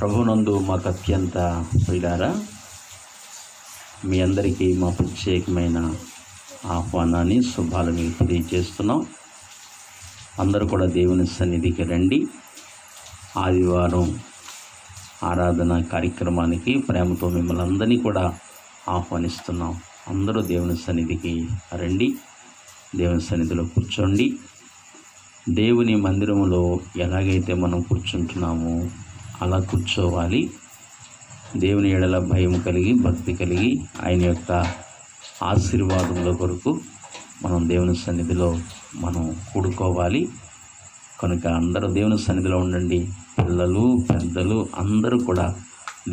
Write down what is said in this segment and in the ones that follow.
ప్రభునందు మాకు అత్యంత ప్రియులారా, మీ అందరికీ మా ప్రత్యేకమైన ఆహ్వానాన్ని శుభాలు మీకు తెలియజేస్తున్నాం. అందరూ కూడా దేవుని సన్నిధికి రండి. ఆదివారం ఆరాధన కార్యక్రమానికి ప్రేమతో మిమ్మల్ని అందరినీ కూడా ఆహ్వానిస్తున్నాం. అందరూ దేవుని సన్నిధికి రండి, దేవుని సన్నిధిలో కూర్చోండి. దేవుని మందిరంలో ఎలాగైతే మనం కూర్చుంటున్నామో అలా కూర్చోవాలి. దేవుని ఎడల భయం కలిగి, భక్తి కలిగి, ఆయన యొక్క ఆశీర్వాదముల కొరకు మనం దేవుని సన్నిధిలో మనం కూడుకోవాలి. కనుక అందరూ దేవుని సన్నిధిలో ఉండండి. పిల్లలు, పెద్దలు అందరూ కూడా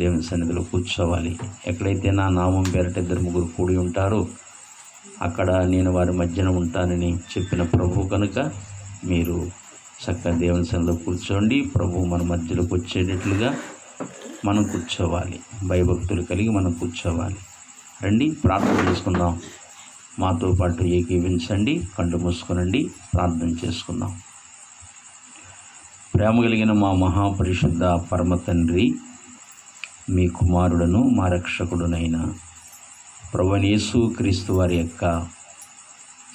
దేవుని సన్నిధిలో కూర్చోవాలి. ఎక్కడైతే నా నామం పేరట 2-3 కూడి ఉంటారో అక్కడ నేను వారి మధ్యన ఉంటానని చెప్పిన ప్రభువు కనుక మీరు చక్కగా దేవుని సన్నిధిలో కూర్చోండి. ప్రభువు మన మధ్యలోకి వచ్చేటట్లుగా మనం కూర్చోవాలి. భయభక్తులు కలిగి మనం కూర్చోవాలి. రండి, ప్రార్థన చేసుకుందాం. మాతో పాటు ఏకీవించండి, కళ్ళు మూసుకునండి, ప్రార్థన చేసుకుందాం. ప్రేమ కలిగిన మా మహాపరిశుద్ధ పరమ తండ్రి, మీ కుమారుడను మా రక్షకుడునైన ప్రభువైన యేసు క్రీస్తు వారి యొక్క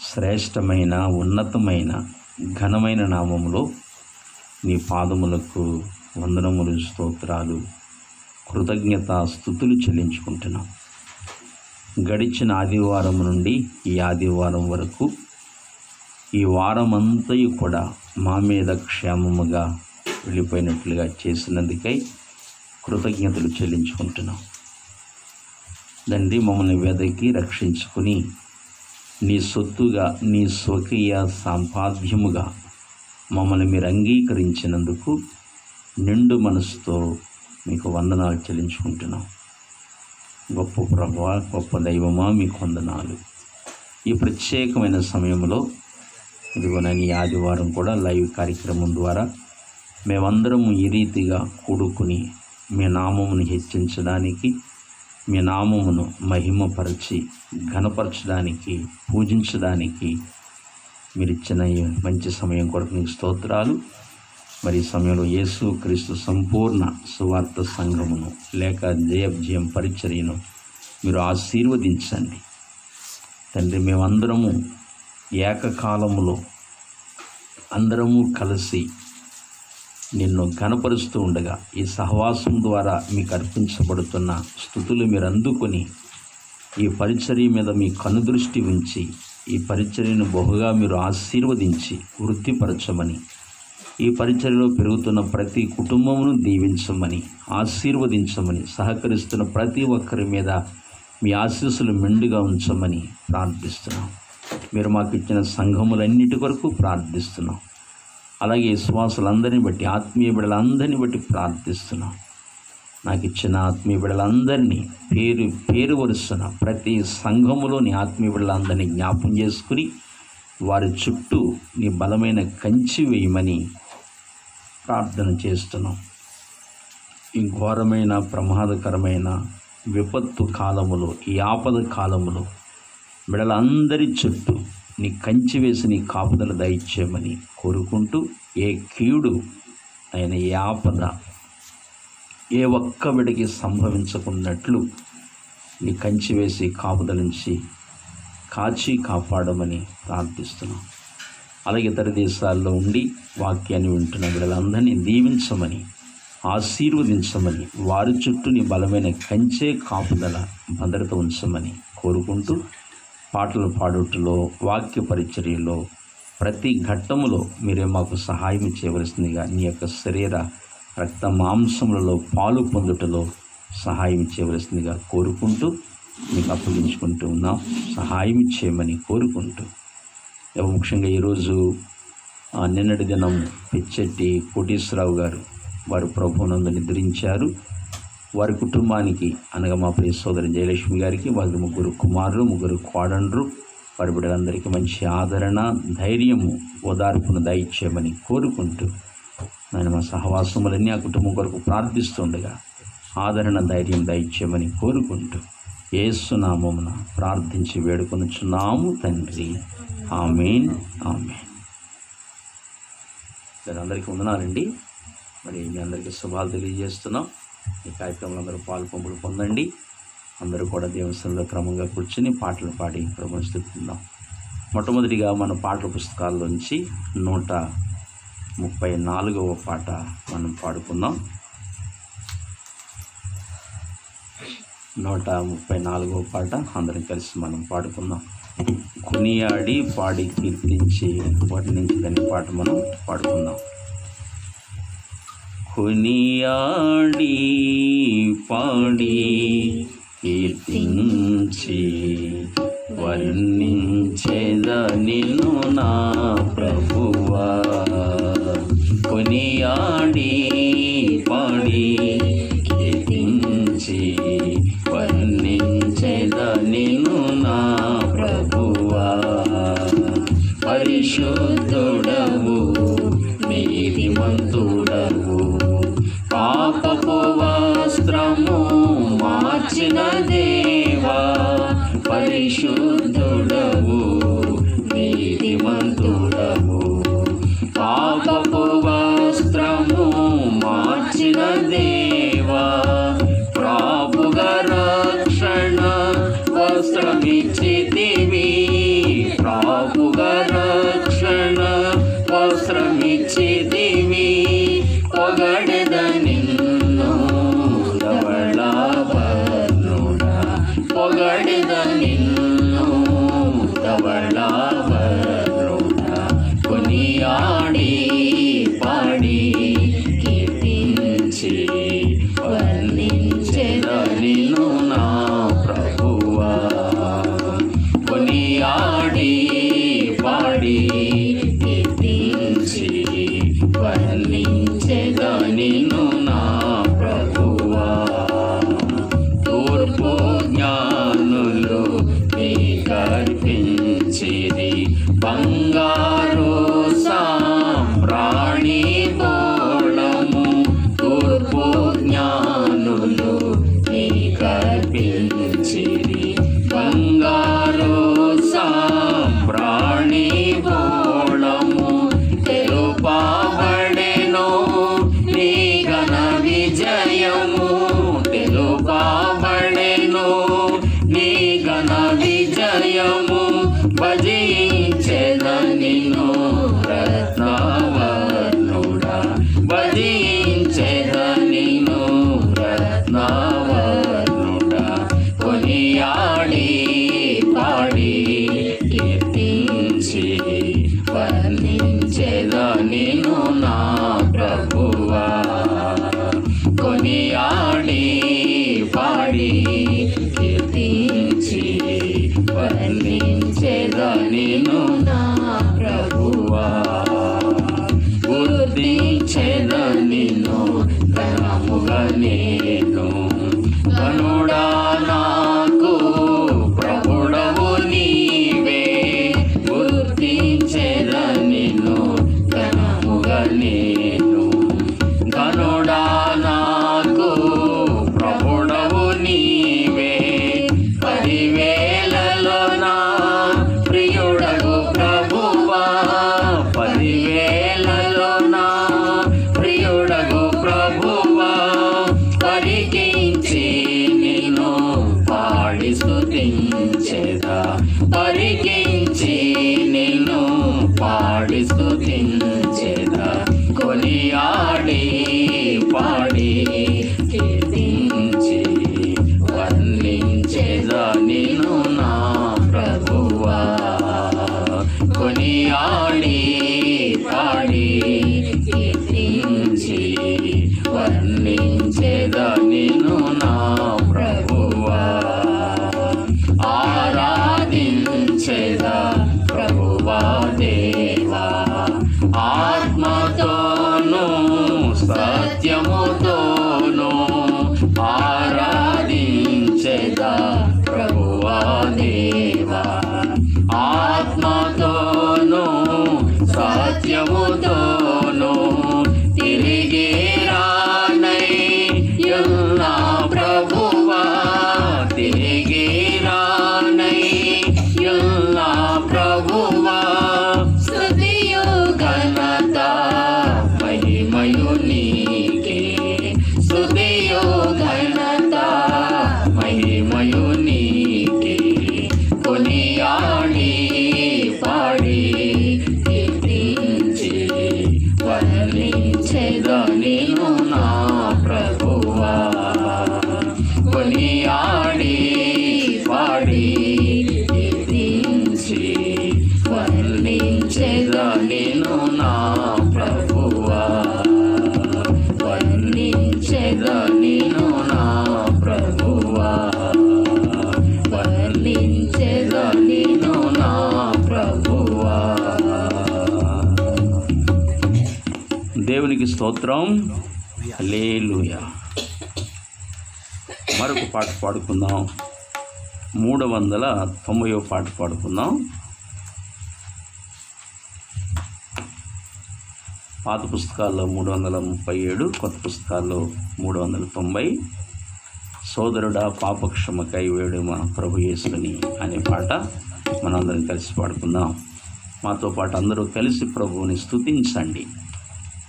శ్రేష్టమైన, ఉన్నతమైన, ఘనమైన నామములో నీ పాదములకు వందనములు, స్తోత్రాలు, కృతజ్ఞత స్తుతులు చెల్లించుకుంటున్నాం. గడిచిన ఆదివారం నుండి ఈ ఆదివారం వరకు ఈ వారమంతయు కూడా మా మీద క్షేమముగా వెళ్ళిపోయినట్లుగా చేసినందుకై కృతజ్ఞతలు చెల్లించుకుంటున్నాం. తండ్రి, మమ్మల్ని వెదకి రక్షించుకుని నీ సొత్తుగా, నీ స్వకీయ సంపాద్యముగా మమ్మల్ని మీరు అంగీకరించినందుకు నిండు మనసుతో మీకు వందనాలు చెల్లించుకుంటున్నాం. గొప్ప ప్రభువా, గొప్ప దైవమా, మీకు వందనాలు. ఈ ప్రత్యేకమైన సమయంలో ఇదిగో నేను ఈ ఆదివారం కూడా లైవ్ కార్యక్రమం ద్వారా మేమందరము ఈ రీతిగా కూడుకుని మీ నామమును హెచ్చించడానికి, మీ నామమును మహిమపరచి ఘనపరచడానికి, పూజించడానికి మీరు ఇచ్చిన ఈ మంచి సమయం కొరకు మీకు స్తోత్రాలు. మరి ఈ సమయంలో యేసు క్రీస్తు సంపూర్ణ సువార్త సంఘమును లేక జయం పరిచర్యను మీరు ఆశీర్వదించండి. తండ్రి, మేమందరము ఏకకాలములో అందరము కలిసి నిన్ను ఘనపరుస్తూ ఉండగా ఈ సహవాసం ద్వారా మీకు అర్పించబడుతున్న స్తుతులు మీరు అందుకొని ఈ పరిచర్య మీద మీ కనుదృష్టి ఉంచి ఈ పరిచర్యను బహుగా మీరు ఆశీర్వదించి వృద్ధిపరచమని, ఈ పరిచర్యలో పెరుగుతున్న ప్రతి కుటుంబమును దీవించమని, ఆశీర్వదించమని, సహకరిస్తున్న ప్రతి ఒక్కరి మీద మీ ఆశీస్సులు మెండుగా ఉంచమని ప్రార్థిస్తున్నాం. మీరు మాకు ఇచ్చిన సంఘములన్నిటి కొరకు ప్రార్థిస్తున్నాం. అలాగే విశ్వాసులందరినీ బట్టి, ఆత్మీయ బిడ్డలందరినీ బట్టి ప్రార్థిస్తున్నాం. నాకు ఇచ్చిన ఆత్మీయ బిడ్డలందరినీ పేరు పేరు వరుసన ప్రతి సంఘములోని ఆత్మీయ బిడ్డలందరినీ జ్ఞాపం చేసుకుని వారి చుట్టూ నీ బలమైన కంచి వేయమని ప్రార్థన చేస్తున్నాం. ఈ ఘోరమైన, ప్రమాదకరమైన విపత్తు కాలములో, ఈ ఆపద కాలములో బిడ్డలందరి చుట్టూ నీ కంచి వేసి నీ కాపుదల దయచేయమని కోరుకుంటూ, ఏ కీడు అయిన ఏ ఆపద ఏ ఒక్క బిడ్డకి సంభవించకున్నట్లు నీ కంచి వేసి కాపుదల నుంచి కాచి కాపాడమని ప్రార్థిస్తున్నాం. అలాగే ఇతర దేశాల్లో ఉండి వాక్యాన్ని వింటున్న బిడ్డలందరినీ దీవించమని, ఆశీర్వదించమని, వారి చుట్టూ నీ బలమైన కంచే కాపుదల భద్రత ఉంచమని కోరుకుంటూ, పాటలు పాడుటలో, వాక్య పరిచర్యలో, ప్రతి ఘట్టములో మీరే మాకు సహాయం చేయవలసిందిగా, నీ యొక్క శరీర రక్త మాంసములలో పాలు పొందుటలో సహాయం చేయవలసిందిగా కోరుకుంటూ మీకు అప్పగించుకుంటూ ఉన్నాం. సహాయం చేయమని కోరుకుంటూ, ముఖ్యంగా ఈరోజు నిన్నటి దినం పిచ్చెట్టి కోటేశ్వరరావు గారు వారు ప్రభువునందు నిద్రించారు. వారి కుటుంబానికి అనగా మా ప్రియ సోదరి జయలక్ష్మి గారికి, వారి 3 కుమారులు, 3 కోడళ్ళు, వారి బిడ్డలందరికీ మంచి ఆదరణ, ధైర్యము, ఓదార్పును దయచేయమని కోరుకుంటూ, నేను మా సహవాసములన్నీ ఆ కుటుంబం కొరకు ప్రార్థిస్తుండగా ఆదరణ, ధైర్యం దయచేయమని కోరుకుంటూ యేసు నామమున ప్రార్థించి వేడుకొనుచున్నాము తండ్రి. ఆమేన్, ఆమేన్. అందరికీ వందనాలండి. మరి మీ అందరికీ శుభాలు తెలియజేస్తున్నాం. ఈ కార్యక్రమంలో అందరూ పాల్పొంపులు పొందండి. అందరూ కూడా దేవునిలో క్రమంగా కూర్చుని పాటలు పాడి ప్రభువుని స్తుతిద్దాం. మొట్టమొదటిగా మన పాటల పుస్తకాల్లోంచి 134వ పాట మనం పాడుకుందాం. 134వ పాట అందరం కలిసి మనం పాడుకుందాం. కొనియాడి పాడి కీర్తించి వర్ణించదని పాట మనం పాడుకుందాం. కొనియాడి పాడి కీర్తించి వర్ణించెదనిను నా ప్రభువా. కొనియాడి పాడి కీర్తించి వర్ణించెదనిను నా ప్రభువా. పరిశుద్ధుడవు నీతిమంతుడవు పాపపు వస్త్రము మార్చిన దేవా. పరిశుద్ధుడవు నీతిమంతుడవు పాపపు వస్త్రము మార్చిన దేవా. ప్రాపుగా రక్షణ వస్త్రమిచ్చితివి, ప్రాపుగా రక్షణ వస్త్రమిచ్చితివి. పొగడెద నిన్ను ధవళాభరణుడా, పొగడెద నిన్ను ధవళాభరణుడా. కొనియాడి పాడి కీర్తించి వర్ణించెదనిను నా ప్రభువా. కొనియాడి పాడి కీర్తించి వర్ణించెదనిను నా ప్రభువా. తూర్పు జ్ఞానులు నీకర్పించిరి బంగారు సాంబ్రాణి బోళము. తూర్పు జ్ఞానులు నీకర్పించిరి బంగారు సాంబ్రాణి బోళము. తెలుపబడెను నీ ఘన విజయము, తెలుపబడెను నీ ఘన విజయము. భజించెదనిను రత్నవర్ణుడా, భజించెదనిను రత్నవర్ణుడా. కొనియాడి పాడి కీర్తించి వర్ణించెదనిను నా ప్రభువా. కొనియాడి పాడి కీర్తించి వర్ణించెదనిను నా ప్రభువా. గుర్తించెదనిను ఘనముగా నేను, ఘనుడా నాకు ప్రభుడవు నీవే. గుర్తించెదనిను ఘనముగా నేను, ఘనుడా నాకు ప్రభుడవు నీవే. 10,000లలో నా ప్రియుడగు ప్రభువా, 10,000లలో నా ప్రియుడగు ప్రభువా. వర్ణించేదా నిన్ను నా ప్రభువా, వర్ణించేదా నిన్ను నా ప్రభువా. దేవునికి స్తోత్రం, హల్లెలూయా. మరొక పాట పాడుకుందాం. 390వ పాట పాడుకుందాం. పాత పుస్తకాల్లో 337, కొత్త పుస్తకాల్లో 390. సోదరుడా పాపక్షమకై వేడుమా ప్రభు యేసుని అనే పాట మనందరం కలిసి పాడుకుందాం. మాతో పాటు అందరూ కలిసి ప్రభువుని స్తుతించండి.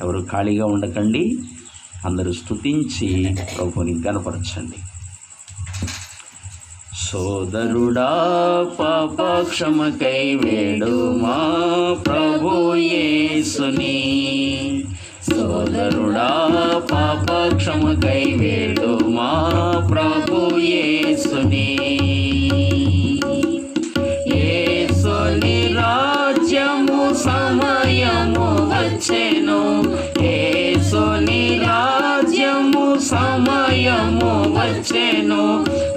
ఎవరు ఖాళీగా ఉండకండి, అందరూ స్తుతించి ప్రభువుని గణపరచండి. సోదరుడా పాపక్షమకై వేడుమా ప్రభు యేసుని, సోదరుడా పాపక్షమకై వేడుమా ప్రభు యేసుని. యేసుని రాజ్యము సమయము వచ్చెను, యేసుని రాజ్యము సమయము వచ్చెను.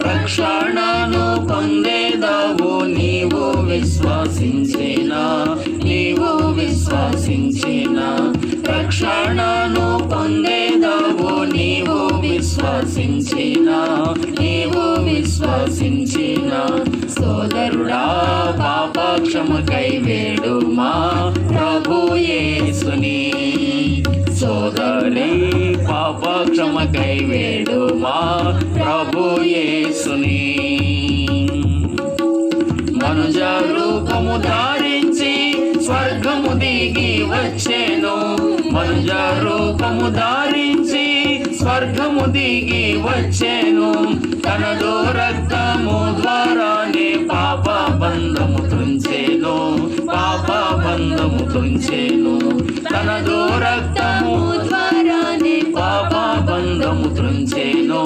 రక్షణను పొందేదావు నీవు విశ్వసించిన, నీవు విశ్వసించిన. రక్షణను పొందేదావు నీవు విశ్వసించిన, నీవు విశ్వసించిన. సోదరుడా పాపక్షమకై వేడుమా ప్రభు యేసుని, సోదరి పాపక్షమకై వేడుమా ప్రభు యేసుని. మనుజ రూపము ధారించి స్వర్గము దిగి వచ్చెను, మనుజ రూపము ధారించి స్వర్గము దిగి వచ్చెను. తనదో రక్తము ద్వారానే పాప బంధము తుంచెను, పాప బంధము తుంచెను. తనదో రక్తము ద్వారానే పాప బంధము తుంచెను,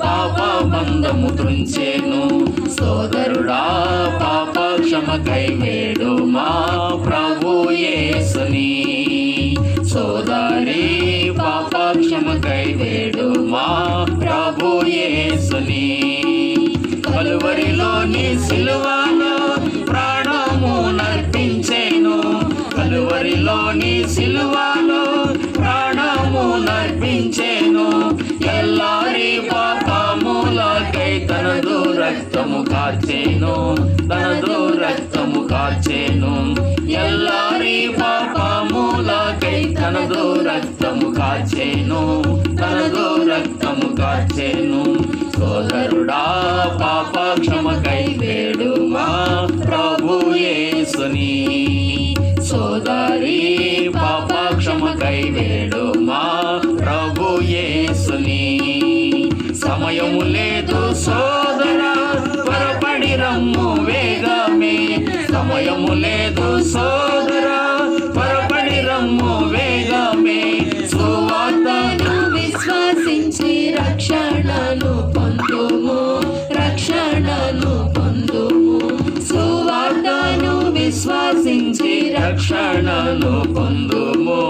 పాప బంధము తుంచెను. సోదరుడా పాపక్షమకై వేడుమా ప్రభు యేసుని, సోదరి పాపక్షమకై వేడుమా ప్రభు యేసుని. కలువరిలోని సిలువలో ప్రాణము నర్పించెను, కలువరిలోని సిలువలో ప్రాణము నర్పించెను. ఎల్లారి పాపములకై తనదు రక్తము కార్చెను, తనదు రక్తము కార్చెను. ఎల్లారి పాపములకై తనదు రక్తము కార్చెను, తనదు రక్తము కార్చెను. సోదరుడా పాపక్షమకై వేడుమా ప్రభు యేసుని, సోదరి పాపక్షమకై వేడుమా ప్రభు యేసుని. సమయము లేదు సోదరా త్వరపడి రమ్ము వేగమే, సమయము లేదు సోదరా త్వరపడి రమ్ము వేగమే. సువార్తను విశ్వసించి రక్షణను పొందుము, రక్షణను పొందుము. సువార్తను విశ్వసించి రక్షణను పొందుము,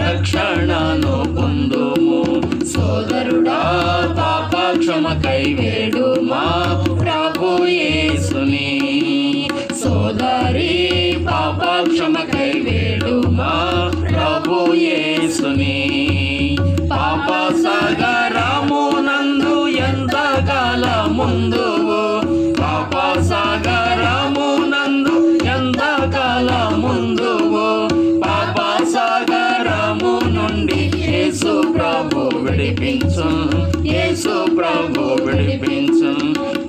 రక్షణను పొందుము. సోదరుడా పాపక్షమకై వేడుమా ప్రభు యేసుని, సోదరి పాపక్షమకై వేడుమా ప్రభు యేసుని. పాప సాగరమునందు ఎంతకాలముందువు, పాప సాగరమునందు ఎంతకాలముందువు. పాప సాగరము నుండి యేసు ప్రభు విడిపించు, యేసు ప్రభు విడిపించు.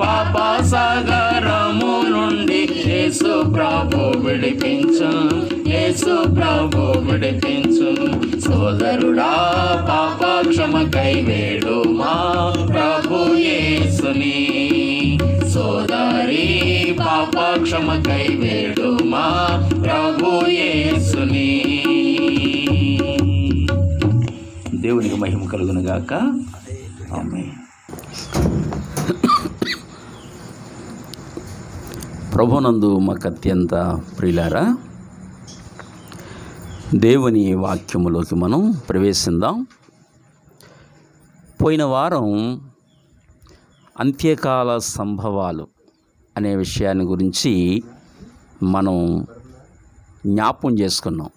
పాప సాగరము నుండి యేసు ప్రభు విడిపించు, యేసు ప్రభు విడిపించు. సోదరుడా పాపక్షమకై వేడుమా ప్రభు యేసుని, సోదరి పాపక్షమకై వేడుమా ప్రభు యేసుని. దేవునికి మహిమ కలుగును గాక. ఆమేన్. ప్రభునందు మాకు అత్యంత ప్రియులారా, దేవుని వాక్యములోకి మనం ప్రవేశిద్దాం. పోయిన వారం అంత్యకాల సంభవాలు అనే విషయాన్ని గురించి మనం జ్ఞాపం చేసుకున్నాం.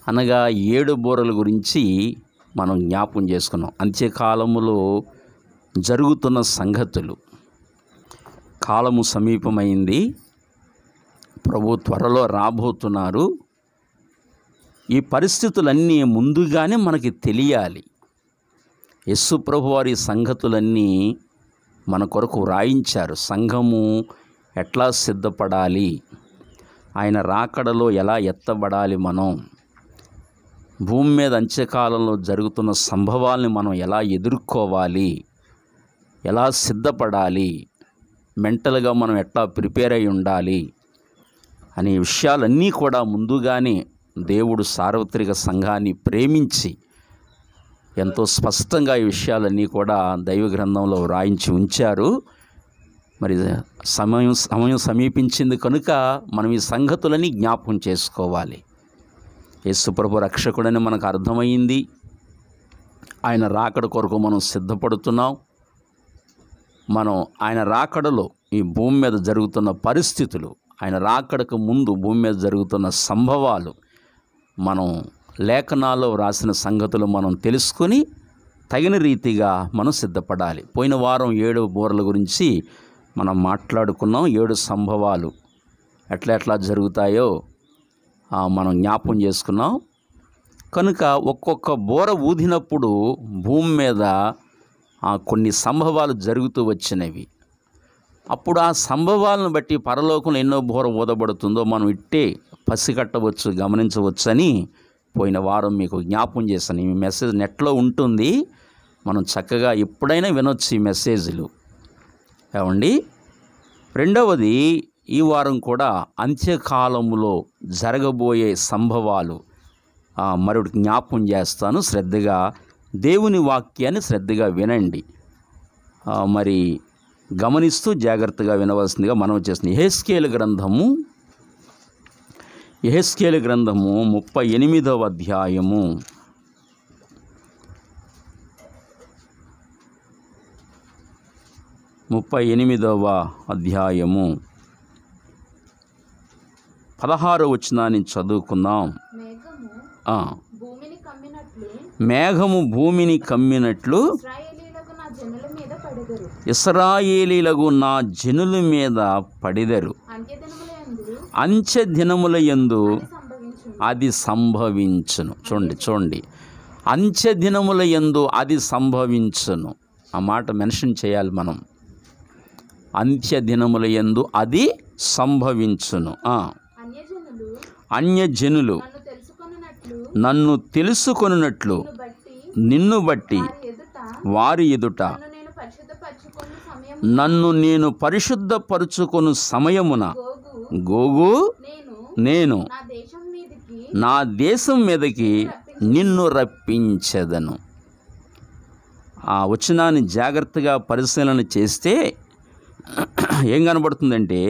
అనగా 7 బూరల గురించి మనం జ్ఞాపం చేసుకున్నాం. అంత్యకాలములో జరుగుతున్న సంగతులు. కాలము సమీపమైంది, ప్రభు త్వరలో రాబోతున్నారు. ఈ పరిస్థితులన్నీ ముందుగానే మనకి తెలియాలి. యేసు ప్రభు వారి సంగతులన్నీ మన కొరకు వ్రాయించారు. సంఘము ఎట్లా సిద్ధపడాలి, ఆయన రాకడలో ఎలా ఎత్తబడాలి, మనం భూమి మీద అంత్యకాలంలో జరుగుతున్న సంభవాల్ని మనం ఎలా ఎదుర్కోవాలి, ఎలా సిద్ధపడాలి, మెంటల్గా మనం ఎట్లా ప్రిపేర్ అయి ఉండాలి అనే విషయాలన్నీ కూడా ముందుగానే దేవుడు సార్వత్రిక సంఘాన్ని ప్రేమించి ఎంతో స్పష్టంగా ఈ విషయాలన్నీ కూడా దైవ గ్రంథంలో వ్రాయించి ఉంచారు. మరి సమయం సమీపించింది కనుక మనం ఈ సంగతులని జ్ఞాపకం చేసుకోవాలి. యేసు ప్రభు రక్షకుడని మనకు అర్థమైంది. ఆయన రాకడ కొరకు మనం సిద్ధపడుతున్నాం. మనం ఆయన రాకడలో ఈ భూమి మీద జరుగుతున్న పరిస్థితులు, ఆయన రాకడకు ముందు భూమి మీద జరుగుతున్న సంభవాలు, మనం లేఖనాల్లో వ్రాసిన సంగతులు మనం తెలుసుకొని తగిన రీతిగా మనం సిద్ధపడాలి. పోయిన వారం 7 బూరల గురించి మనం మాట్లాడుకున్నాం. 7 సంభవాలు ఎట్లా జరుగుతాయో మనం జ్ఞాపం చేసుకున్నాం. కనుక ఒక్కొక్క బూర ఊదినప్పుడు భూమి మీద కొన్ని సంభవాలు జరుగుతూ వచ్చినవి. అప్పుడు ఆ సంభవాలను బట్టి పరలోకంలో ఎన్నో బూర ఊదబడుతుందో మనం ఇట్టే పసిగట్టవచ్చు, గమనించవచ్చని పోయిన వారం మీకు జ్ఞాపం చేశాను. ఈ మెసేజ్ నెట్లో ఉంటుంది, మనం చక్కగా ఎప్పుడైనా వినొచ్చు ఈ మెసేజ్లు. ఏమండి, రెండవది ఈ వారం కూడా అంత్యకాలములో జరగబోయే సంభవాలు మరొకటి జ్ఞాపం చేస్తాను. శ్రద్ధగా దేవుని వాక్యాన్ని శ్రద్ధగా వినండి. మరి గమనిస్తూ జాగ్రత్తగా వినవలసిందిగా మనం చేస్తుంది. యెహెజ్కేలు గ్రంథము 38వ అధ్యాయము 16వ వచనాన్ని చదువుకుందాం. మేఘము భూమిని కమ్మినట్లు ఇశ్రాయేలీలకు నా జనుల మీద పడిదరు. అంచె దినముల యందు అది సంభవించును. చూడండి, అంచె దినముల యందు అది సంభవించును. ఆ మాట మెన్షన్ చేయాలి మనం. అంత్య దినముల యందు అది సంభవించును. అన్యజనులు నన్ను తెలుసుకొనున్నట్లు నిన్ను బట్టి వారి ఎదుట నన్ను నేను పరిశుద్ధపరుచుకొను సమయమున గోగు నేను నా దేశం మీదకి నిన్ను రప్పించెదను. ఆ వచనాన్ని జాగ్రత్తగా పరిశీలన చేస్తే ఏం కనబడుతుందంటే,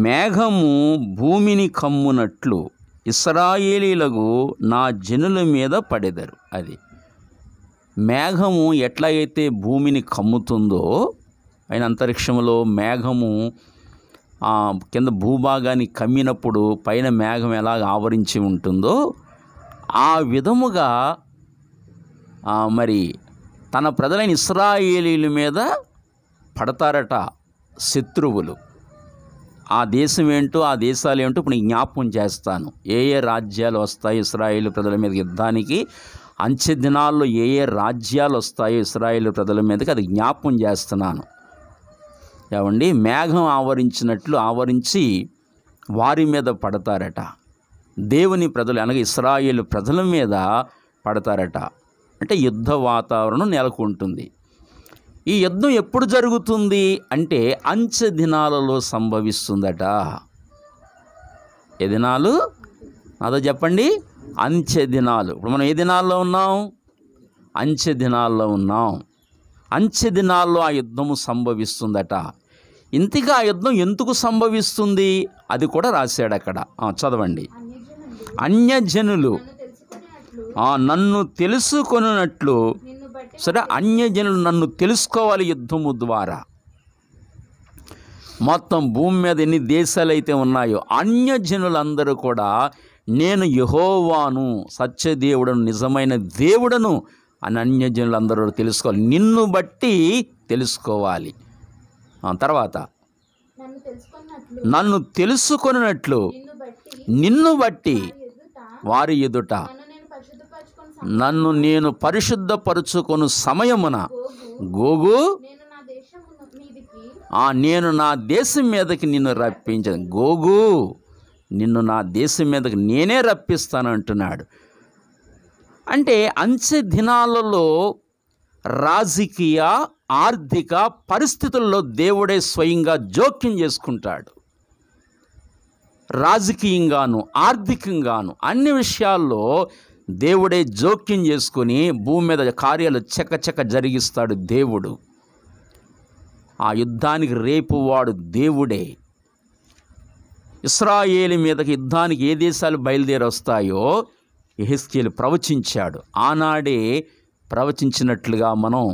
మేఘము భూమిని కమ్మునట్లు ఇశ్రాయేలీలకు నా జనుల మీద పడెదరు. అది మేఘము ఎట్లయితే భూమిని కమ్ముతుందో, ఆయన అంతరిక్షంలో మేఘము కింద భూభాగాన్ని కమ్మినప్పుడు పైన మేఘం ఎలాగ ఆవరించి ఉంటుందో ఆ విధముగా మరి తన ప్రజలైన ఇశ్రాయేలీల మీద పడతారట శత్రువులు. ఆ దేశం ఏంటో, ఆ దేశాలు ఏంటో ఇప్పుడు జ్ఞాపకం చేస్తాను. ఏ రాజ్యాలు వస్తాయి ఇశ్రాయేలు ప్రజల మీద యుద్ధానికి, అంచె దినాల్లో ఏ రాజ్యాలు వస్తాయో ఇశ్రాయేలు ప్రజల మీదకి అది జ్ఞాపకం చేస్తున్నాను. ఏమండి, మేఘం ఆవరించినట్లు ఆవరించి వారి మీద పడతారట. దేవుని ప్రజలు అనగా ఇశ్రాయేలు ప్రజల మీద పడతారట. అంటే యుద్ధ వాతావరణం నెలకొంటుంది. ఈ యుద్ధం ఎప్పుడు జరుగుతుంది అంటే అంచె దినాలలో సంభవిస్తుందట. ఏ దినాలు? అదో చెప్పండి. అంచె దినాలు. ఇప్పుడు మనం ఏ దినాల్లో ఉన్నాం? అంచె దినాల్లో ఉన్నాం. అంచె దినాల్లో ఆ యుద్ధము సంభవిస్తుందట. ఇంతగా ఆ యుద్ధం ఎందుకు సంభవిస్తుంది అది కూడా రాశాడు అక్కడ. చదవండి. అన్యజనులు నన్ను తెలుసుకొనున్నట్లు సరే, అన్యజనులు నన్ను తెలుసుకోవాలి యుద్ధము ద్వారా. మొత్తం భూమి మీద ఎన్ని దేశాలు అయితే ఉన్నాయో అన్యజనులందరూ కూడా నేను యెహోవాను, సత్యదేవుడను, నిజమైన దేవుడను అని అన్యజనులందరూ తెలుసుకోవాలి. నిన్ను బట్టి తెలుసుకోవాలి. తర్వాత నన్ను తెలుసుకొనినట్లు నిన్ను బట్టి వారి ఎదుట నన్ను నేను పరిశుద్ధపరుచుకొను సమయమున గోగు నేను నా దేశం మీదకి నిన్ను రప్పించాను. గోగు, నిన్ను నా దేశం మీదకి నేనే రప్పిస్తాను అంటున్నాడు. అంటే అంచె దినాలలో రాజకీయ ఆర్థిక పరిస్థితుల్లో దేవుడే స్వయంగా జోక్యం చేసుకుంటాడు. రాజకీయంగాను ఆర్థికంగాను అన్ని విషయాల్లో దేవుడే జోక్యం చేసుకుని భూమి మీద కార్యాలు చకచక జరిగిస్తాడు దేవుడు. ఆ యుద్ధానికి రేపు వాడు దేవుడే. ఇశ్రాయేలు మీదకి యుద్ధానికి ఏ దేశాలు బయలుదేరి వస్తాయో యెహెజ్కేలు ప్రవచించాడు. ఆనాడే ప్రవచించినట్లుగా మనం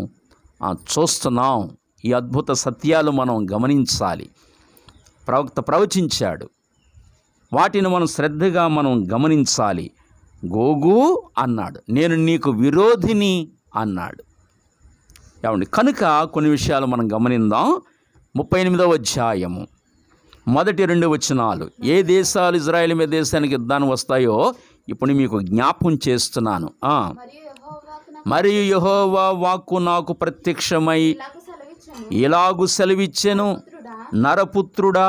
చూస్తున్నాం. ఈ అద్భుత సత్యాలు మనం గమనించాలి. ప్రవక్త ప్రవచించాడు, వాటిని మనం శ్రద్ధగా మనం గమనించాలి. గోగు అన్నాడు, నేను నీకు విరోధిని అన్నాడు. ఏమండి, కనుక కొన్ని విషయాలు మనం గమనిద్దాం. 38వ అధ్యాయము మొదటి 2 వచనాలు. ఏ దేశాలు ఇజ్రాయేలు మీద దేశానికి యుద్ధానికి వస్తాయో ఇప్పుడు మీకు జ్ఞాపకం చేస్తున్నాను. మరియు యెహోవా వాక్కు నాకు ప్రత్యక్షమై ఇలాగు సెలవిచ్చెను, నరపుత్రుడా,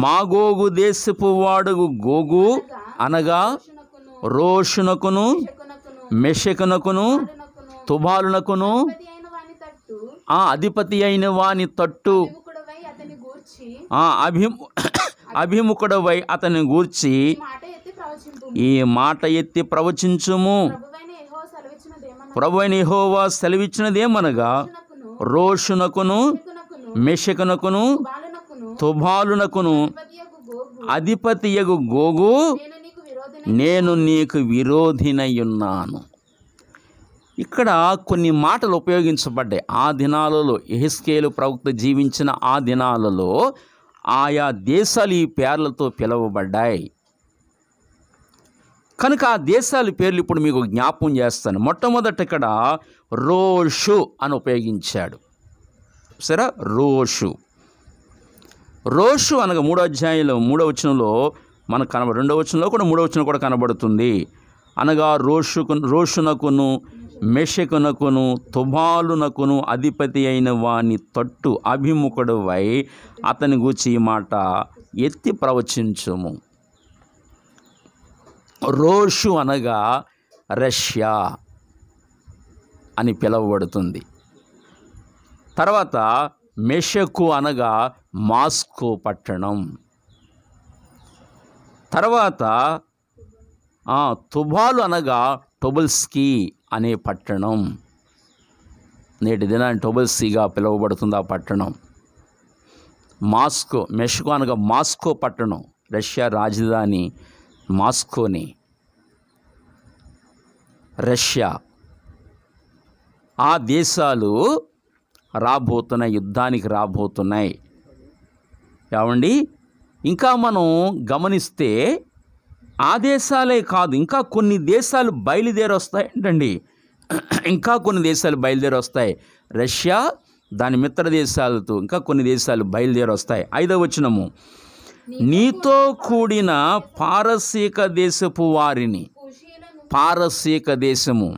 మాగోగు దేశపు వాడగు గోగు అనగా రోషునకును మెషకునకును తుబాలునకును అధిపతి అయిన వాని తట్టు అభిముఖుడవై అతని గూర్చి ఈ మాట ఎత్తి ప్రవచించుము. ప్రభువైన యెహోవా సెలవిచ్చినదేమనగా రోషునకును మెషకునకును తుబాలునకును అధిపతియగు గోగు నేను నీకు విరోధినయున్నాను. ఇక్కడ కొన్ని మాటలు ఉపయోగించబడ్డాయి. ఆ దినాలలో యెహెజ్కేలు ప్రవక్త జీవించిన ఆ దినాలలో ఆయా దేశాలు ఈ పేర్లతో పిలువబడ్డాయి. కనుక ఆ దేశాల పేర్లు ఇప్పుడు మీకు జ్ఞాపకం చేస్తాను. మొట్టమొదట ఇక్కడ రోషు అని ఉపయోగించాడు. సరే, రోషు. రోషు అనగా 3వ అధ్యాయంలో 3వ వచనంలో మనకు 2వ వచనంలో కూడా 3వ వచనం కూడా కనబడుతుంది. అనగా రోషునకును మెషకునకును తుబాలునకును అధిపతి అయిన వాని తట్టు అభిముఖుడవై అతని గూర్చి ఈ మాట ఎత్తి ప్రవచించుము. రోషు అనగా రష్యా అని పిలువబడుతుంది. తర్వాత మెషకు అనగా మాస్కో పట్టణం. తర్వాత తుబాలు అనగా టొబుల్స్కీ అనే పట్టణం. నేటి దినాన్ని టొబుల్స్కీగా పిలువబడుతుంది ఆ పట్టణం. మాస్కో, మెషకు అనగా మాస్కో పట్టణం, రష్యా రాజధాని మాస్కోని. రష్యా ఆ దేశాలు రాబోతున్నాయి, యుద్ధానికి రాబోతున్నాయి. ఏమండి, ఇంకా మనం గమనిస్తే ఆ దేశాలే కాదు, ఇంకా కొన్ని దేశాలు బయలుదేరి వస్తాయి అంటండి. ఇంకా కొన్ని దేశాలు బయలుదేరి వస్తాయి. రష్యా దాని మిత్ర దేశాలతో ఇంకా కొన్ని దేశాలు బయలుదేరి వస్తాయి. 5వ వచనము, నీతో కూడిన పారసీక దేశపు వారిని. పారసీక దేశము,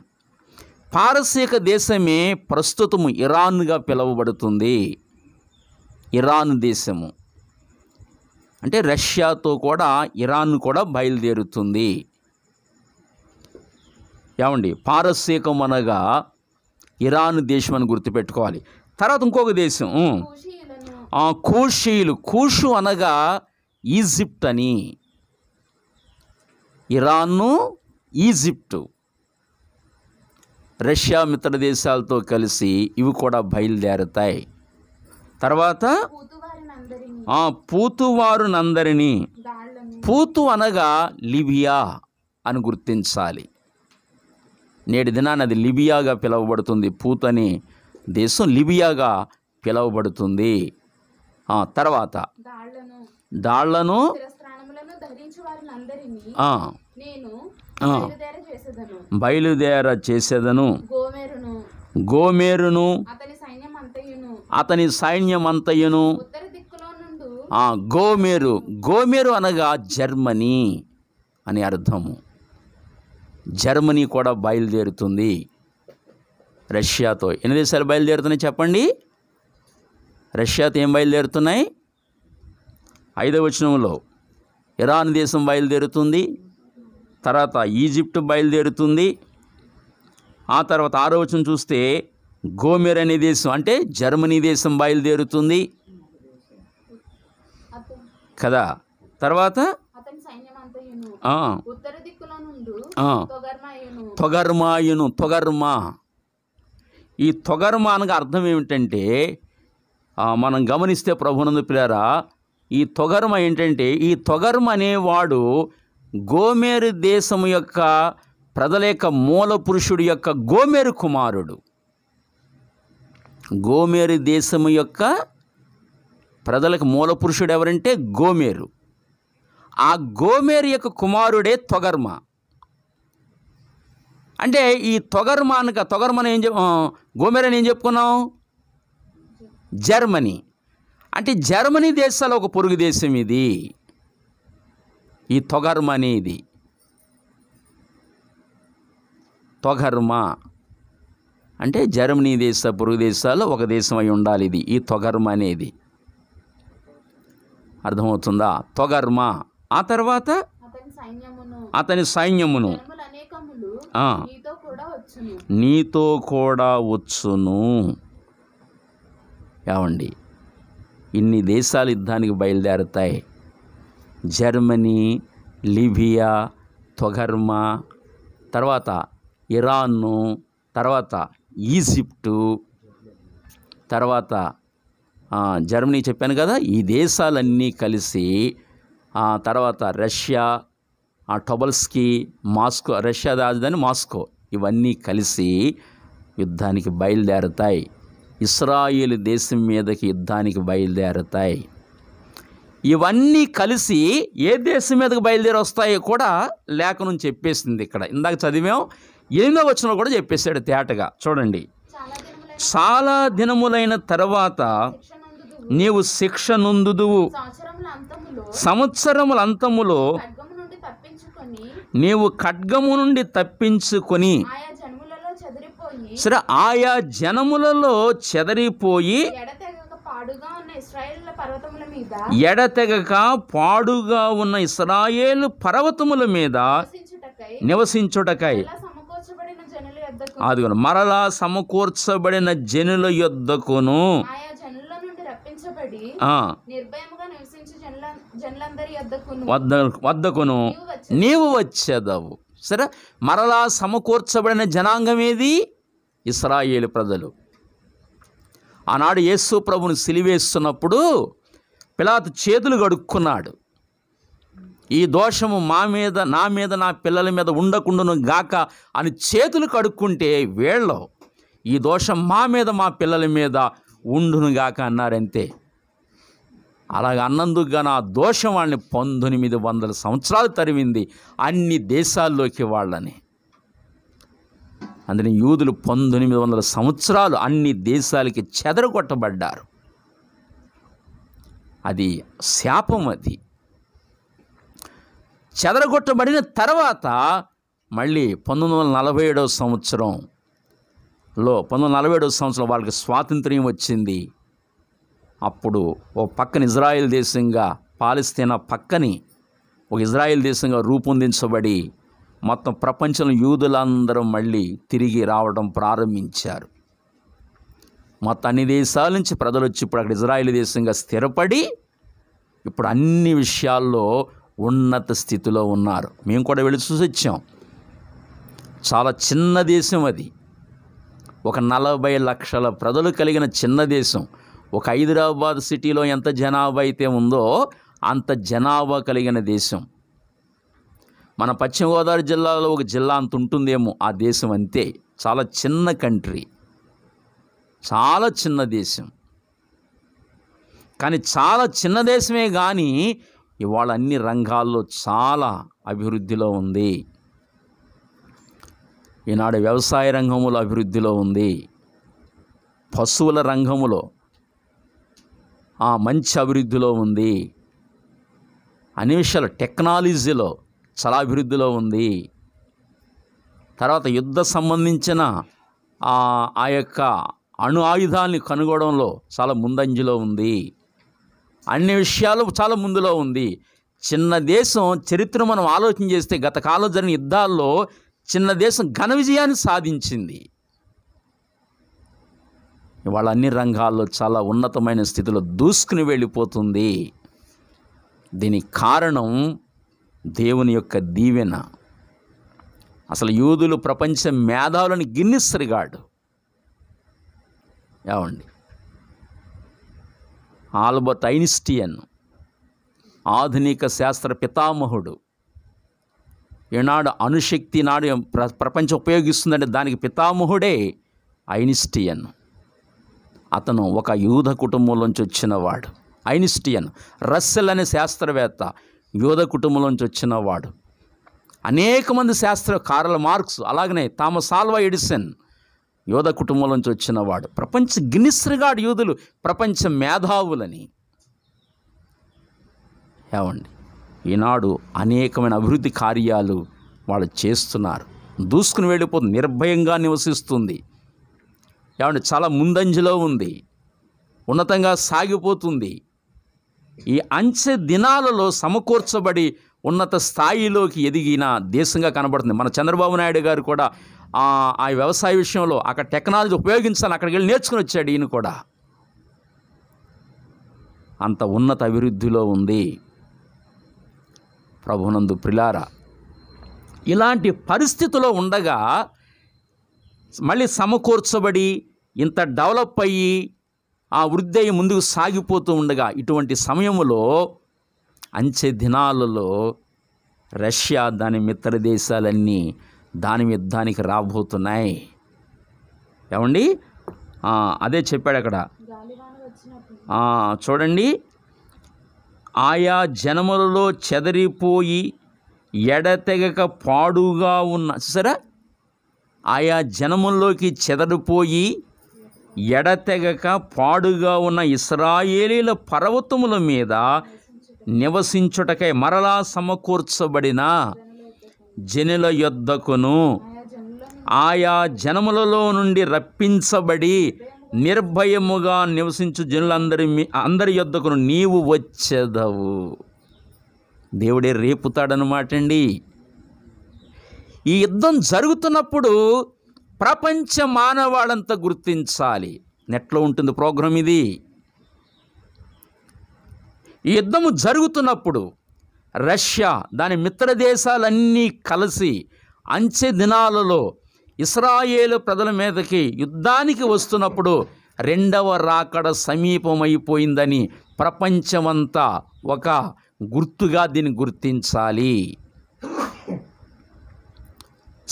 పారసీక దేశమే ప్రస్తుతము ఇరాన్గా పిలువబడుతుంది. ఇరాన్ దేశము అంటే రష్యాతో కూడా ఇరాన్ కూడా బయలుదేరుతుంది. ఏమండి, పారసీకం అనగా ఇరాన్ దేశం అని గుర్తుపెట్టుకోవాలి. తర్వాత ఇంకొక దేశం కూషీయులు. కూషు అనగా ఈజిప్ట్ అని. ఇరాను, ఈజిప్టు రష్యా మిత్ర దేశాలతో కలిసి ఇవి కూడా బయలుదేరుతాయి. తర్వాత పూతువారునందరినీ. పూతు అనగా లిబియా అని గుర్తించాలి. నేటి దినాన్ని అది లిబియాగా పిలువబడుతుంది. పూత్ అనే దేశం లిబియాగా పిలువబడుతుంది. తర్వాత దాళ్లను బయలుదేర చేసేదను, గోమెరును అతని సైన్యమంతయును. గోమెరు అనగా జర్మనీ అని అర్థము. జర్మనీ కూడా బయలుదేరుతుంది రష్యాతో. ఎన్ని దేశాలు బయలుదేరుతున్నాయి చెప్పండి? రష్యాతో ఏం బయలుదేరుతున్నాయి? 5వ వచనంలో ఇరాన్ దేశం బయలుదేరుతుంది, తర్వాత ఈజిప్ట్ బయలుదేరుతుంది. ఆ తర్వాత 6వ వచనం చూస్తే గోమెర్ అనే దేశం అంటే జర్మనీ దేశం బయలుదేరుతుంది కదా. తర్వాత తొగర్మా. ఈ తొగర్మా అనగా అర్థం ఏమిటంటే, మనం గమనిస్తే ప్రభునందు పిల్లారా, ఈ తొగర్మ ఏంటంటే, ఈ తొగర్మ అనేవాడు గోమెరు దేశం యొక్క ప్రజల యొక్క మూల పురుషుడు యొక్క గోమెరు కుమారుడు. గోమెరు దేశము యొక్క ప్రజలకు మూల పురుషుడు ఎవరంటే గోమెరు. ఆ గోమెరు యొక్క కుమారుడే తొగర్మ. అంటే ఈ తొగర్మని గోమెరు అని ఏం చెప్పుకున్నాం? జర్మనీ. అంటే జర్మనీ దేశాల ఒక పొరుగు దేశం ఇది, ఈ తొగర్మ అనేది. తొగర్మ అంటే జర్మనీ దేశ పొరుగు దేశాల్లో ఒక దేశం అయి ఉండాలి ఇది, ఈ తొగర్మ అనేది. అర్థమవుతుందా? తొగర్మ. ఆ తర్వాత అతని సైన్యమును నీతో కూడా వచ్చును. ఏమండి, ఇన్ని దేశాలు యుద్ధానికి బయలుదేరుతాయి. జర్మనీ, లిబియా, తొగర్మ, తర్వాత ఇరాను, తర్వాత ఈజిప్టు, తర్వాత జర్మనీ చెప్పాను కదా. ఈ దేశాలన్నీ కలిసి తర్వాత రష్యా, టొబల్స్కీ, మాస్కో, రష్యా రాజధాని మాస్కో, ఇవన్నీ కలిసి యుద్ధానికి బయలుదేరుతాయి. ఇస్రాయేలు దేశం మీదకి యుద్ధానికి బయలుదేరుతాయి. ఇవన్నీ కలిసి ఏ దేశం మీదకి బయలుదేరి వస్తాయో కూడా లేఖనం చెప్పేసింది. ఇక్కడ ఇందాక చదివాం, 8వ వచనంలో కూడా చెప్పేశాడు తేటగా. చూడండి, చాలా దినములైన తర్వాత నీవు శిక్ష నొందుదువు, సంవత్సరముల అంతములో నీవు ఖడ్గము నుండి తప్పించుకొని సరే ఆయా జనములలో చెదరిపోయి ఎడతెగక పాడుగా ఉన్న ఇశ్రాయేలు పర్వతముల మీద నివసించుటకై అది మరలా సమకూర్చబడిన జనుల యొద్దకును వద్దకును నీవు వచ్చేదవు. సరే, మరలా సమకూర్చబడిన జనాంగం ఏది? ఇశ్రాయేలు ప్రజలు. ఆనాడు యేసు ప్రభుని సిలివేస్తున్నప్పుడు పిలాతు చేతులు కడుక్కున్నాడు. ఈ దోషము మా మీద, నా మీద, నా పిల్లల మీద ఉండకుండాను గాక అని చేతులు కడుక్కుంటే, వీళ్ళు ఈ దోషం మా మీద, మా పిల్లల మీద ఉండును గాక అన్నారంతే. అలాగ అన్నందుకు నా దోషం వాళ్ళని 1900 సంవత్సరాలు తరిమింది అన్ని దేశాల్లోకి వాళ్ళని. అందుకని యూదులు 1900 సంవత్సరాలు అన్ని దేశాలకి చెదరగొట్టబడ్డారు. అది శాపం. అది చెదరగొట్టబడిన తర్వాత మళ్ళీ 1947వ సంవత్సరం వాళ్ళకి స్వాతంత్ర్యం వచ్చింది. అప్పుడు ఓ పక్కన ఇజ్రాయెల్ దేశంగా, పాలస్తీనా పక్కని ఒక ఇజ్రాయెల్ దేశంగా రూపొందించబడి మొత్తం ప్రపంచంలో యూదులందరూ మళ్ళీ తిరిగి రావడం ప్రారంభించారు. మొత్తం అన్ని దేశాల నుంచి ప్రజలు వచ్చి ఇప్పుడు అక్కడ ఇజ్రాయెల్ దేశంగా స్థిరపడి ఇప్పుడు అన్ని విషయాల్లో ఉన్నత స్థితిలో ఉన్నారు. మేము కూడా వెళ్ళి చూసి వచ్చాం. చాలా చిన్న దేశం అది. ఒక 40 లక్షల ప్రజలు కలిగిన చిన్న దేశం. ఒక హైదరాబాద్ సిటీలో ఎంత జనాభా అయితే ఉందో అంత జనాభా కలిగిన దేశం. మన పశ్చిమ గోదావరి జిల్లాలో ఒక జిల్లా అంత ఉంటుందేమో ఆ దేశం, అంతే. చాలా చిన్న కంట్రీ, చాలా చిన్న దేశం. కానీ చాలా చిన్న దేశమే కానీ ఇవాళ అన్ని రంగాల్లో చాలా అభివృద్ధిలో ఉంది. ఈనాడు వ్యవసాయ రంగంలో అభివృద్ధిలో ఉంది, పశువుల రంగంలో మంచి అభివృద్ధిలో ఉంది, అన్ని విషయాలు టెక్నాలజీలో చాలా అభివృద్ధిలో ఉంది. తర్వాత యుద్ధ సంబంధించిన ఆ యొక్క అణు ఆయుధాలని కనుగొనడంలో చాలా ముందంజలో ఉంది. అన్ని విషయాలు చాలా ముందులో ఉంది. చిన్న దేశం చరిత్ర మనం ఆలోచన చేస్తే గత కాలంలో జరిగిన యుద్ధాల్లో చిన్న దేశం ఘన విజయాన్ని సాధించింది. ఇవాళ అన్ని రంగాల్లో చాలా ఉన్నతమైన స్థితిలో దూసుకుని వెళ్ళిపోతుంది. దీనికి కారణం దేవుని యొక్క దీవెన. అసలు యూదులు ప్రపంచ మేధావులను గిన్నిస్ రికార్డు. ఏమండి, ఆల్బర్ట్ ఐన్స్టీన్ ఆధునిక శాస్త్ర పితామహుడు. ఈనాడు అణుశక్తి నాడు ప్రపంచం ఉపయోగిస్తుందంటే దానికి పితామహుడే ఐన్స్టీన్. అతను ఒక యూద కుటుంబంలోంచి వచ్చినవాడు. ఐన్స్టీన్, రస్సెల్ అనే శాస్త్రవేత్త యూద కుటుంబంలోంచి వచ్చినవాడు. అనేక మంది కార్ల్ మార్క్స్, అలాగనే థామస్ ఆల్వా ఎడిసన్ యూద కుటుంబంలోంచి వచ్చినవాడు. ప్రపంచ గిన్నిస్ రికార్డ్ యూదులు ప్రపంచ మేధావులని. ఏమండి, ఈనాడు అనేకమైన అభివృద్ధి కార్యాలు వాళ్ళు చేస్తున్నారు. దూసుకుని వెళ్ళిపోతుంది, నిర్భయంగా నివసిస్తుంది. ఏమంటే చాలా ముందంజలో ఉంది, ఉన్నతంగా సాగిపోతుంది. ఈ అంచె దినాలలో సమకూర్చబడి ఉన్నత స్థాయిలోకి ఎదిగిన దేశంగా కనబడుతుంది. మన చంద్రబాబు నాయుడు గారు కూడా ఆ వ్యవసాయ విషయంలో అక్కడ టెక్నాలజీ ఉపయోగించాలని అక్కడికి వెళ్ళి నేర్చుకుని వచ్చాడు. ఈయన కూడా అంత ఉన్నత అభివృద్ధిలో ఉంది. ప్రభునందు ప్రిలారా, ఇలాంటి పరిస్థితిలో ఉండగా మళ్ళీ సమకూర్చబడి ఇంత డెవలప్ అయ్యి ఆ వృద్ధి అయ్యి ముందుకు సాగిపోతూ ఉండగా ఇటువంటి సమయంలో అంచె దినాలలో రష్యా దాని మిత్ర దేశాలన్నీ దాని యుద్ధానికి రాబోతున్నాయి. ఏమండి, అదే చెప్పాడు అక్కడ. చూడండి, ఆయా జనములలో చెదరిపోయి ఎడతెగక పాడుగా ఉన్న, చూసారా, ఆయా జనముల్లోకి చెదరిపోయి ఎడతెగక పాడుగా ఉన్న ఇశ్రాయేలీల పర్వతముల మీద నివసించుటకై మరలా సమకూర్చబడిన జనుల యొద్దకును ఆయా జనములలో నుండి రప్పించబడి నిర్భయముగా నివసించు అందరి యొద్దకును నీవు వచ్చేదవు. దేవుడే రేపుతాడనమాట అండి. ఈ యుద్ధం జరుగుతున్నప్పుడు ప్రపంచ మానవాళంతా గుర్తించాలి. నెట్లో ఉంటుంది ప్రోగ్రాం ఇది. ఈ యుద్ధము జరుగుతున్నప్పుడు రష్యా దాని మిత్ర దేశాలన్నీ కలిసి అంచె దినాలలో ఇశ్రాయేలు ప్రజల మీదకి యుద్ధానికి వస్తున్నప్పుడు రెండవ రాకడ సమీపమైపోయిందని ప్రపంచమంతా ఒక గుర్తుగా దీన్ని గుర్తించాలి,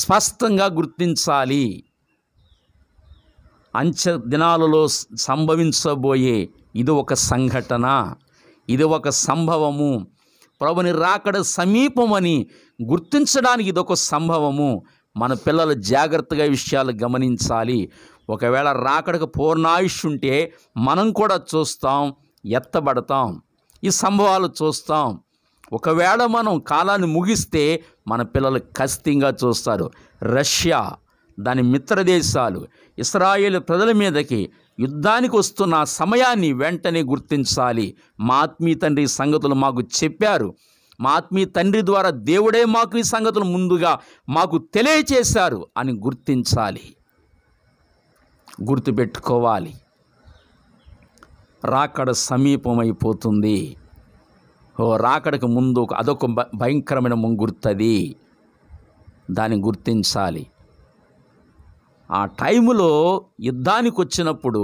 స్పష్టంగా గుర్తించాలి. అంచె దినాలలో సంభవించబోయే ఇది ఒక సంఘటన, ఇది ఒక సంభవము. ప్రభుని రాకడ సమీపమని గుర్తించడానికి ఇదొక సంభవము. మన పిల్లలు జాగ్రత్తగా విషయాలు గమనించాలి. ఒకవేళ రాకడకు పూర్ణాయుష్ ఉంటే మనం కూడా చూస్తాం, ఎత్తబడతాం, ఈ సంభవాలు చూస్తాం. ఒకవేళ మనం కాలాన్ని ముగిస్తే మన పిల్లలు ఖచ్చితంగా చూస్తారు. రష్యా దాని మిత్ర దేశాలు ఇశ్రాయేలు ప్రజల మీదకి యుద్ధానికి వస్తున్న సమయాన్ని వెంటనే గుర్తించాలి. మా ఆత్మీయ తండ్రి ఈ సంగతులు మాకు చెప్పారు, మా ఆత్మీయ తండ్రి ద్వారా దేవుడే మాకు ఈ సంగతులు ముందుగా మాకు తెలియచేశారు అని గుర్తించాలి, గుర్తుపెట్టుకోవాలి. రాకడ సమీపమైపోతుంది. రాకడకు ముందు అదొక భయంకరమైన ముంగుర్తది, దాన్ని గుర్తించాలి. ఆ టైములో యుద్ధానికి వచ్చినప్పుడు